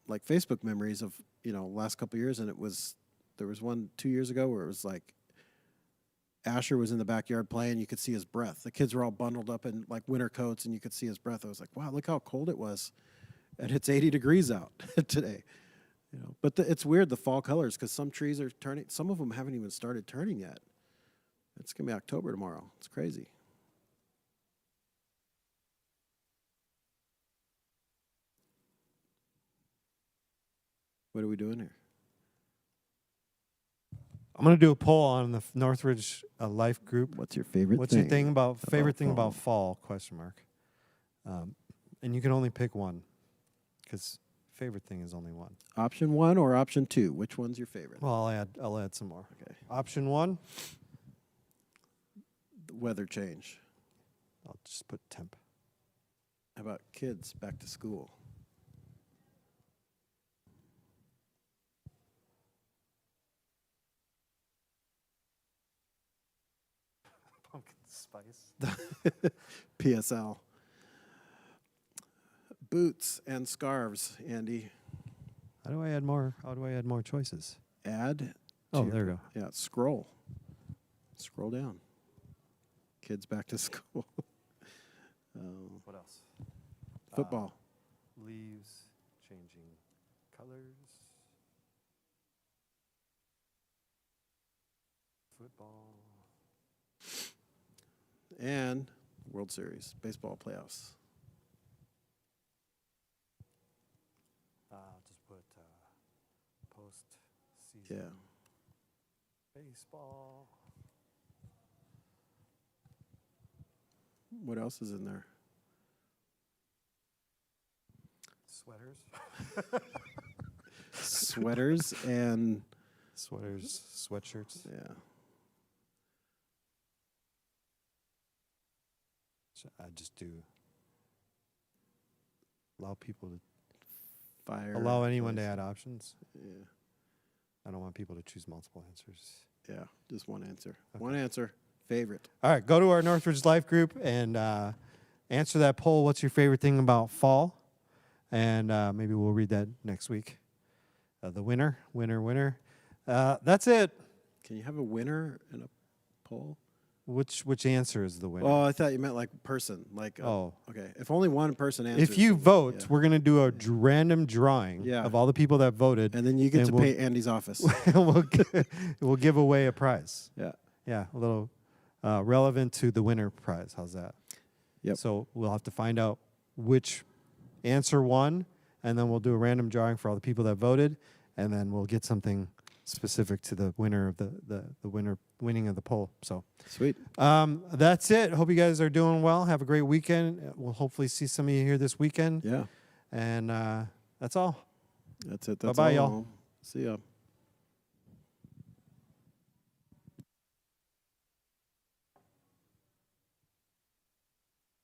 like Facebook memories of last couple of years, and there was one 2 years ago where it was like Asher was in the backyard playing. You could see his breath. The kids were all bundled up in like winter coats, and you could see his breath. I was like, wow, look how cold it was, and it's 80 degrees out today. But it's weird the fall colors because some trees are turning. Some of them haven't even started turning yet. It's gonna be October tomorrow. It's crazy. What are we doing here? I'm gonna do a poll on the Northridge Life group. What's your favorite What's thing? your thing about favorite thing fall? about fall? Question mark. And you can only pick one, because favorite thing is only one. Option 1 or option 2? Which one's your favorite? Well, I'll add some more. Okay. Option 1, The weather change. I'll just put temp. How about kids back to school? Pumpkin spice. PSL. Boots and scarves, Andy. How do I add more? How do I add more choices? Add. Oh, to there we go. Yeah, scroll. Scroll down. Kids back to school. What else? Football. Leaves changing colors. Football. And World Series, baseball playoffs. Just put post season. Yeah. Baseball. What else is in there? Sweaters. Sweaters and Sweaters, sweatshirts. yeah. I just do allow people to Fire. allow anyone to add options. Yeah. I don't want people to choose multiple answers. Yeah. Just one answer. Okay. One answer. Favorite. All right, go to our Northridge Life group and answer that poll. What's your favorite thing about fall? And maybe we'll read that next week. The winner. That's it. Can you have a winner in a poll? Which answer is the winner? Oh, I thought you meant like person. Like okay. If only one person answers. If you vote, yeah. we're gonna do a random drawing of all the people that voted, and then you get to pay Andy's office. we'll give away a prize. Yeah. Yeah, a little relevant to the winner prize. How's that? Yep. So we'll have to find out which answer won, and then we'll do a random drawing for all the people that voted, and then we'll get something specific to the winner of the winning of the poll. So sweet. That's it. Hope you guys are doing well. Have a great weekend. We'll hopefully see some of you here this weekend. Yeah. And that's all. That's it. That's Bye-bye, all. y'all. See ya.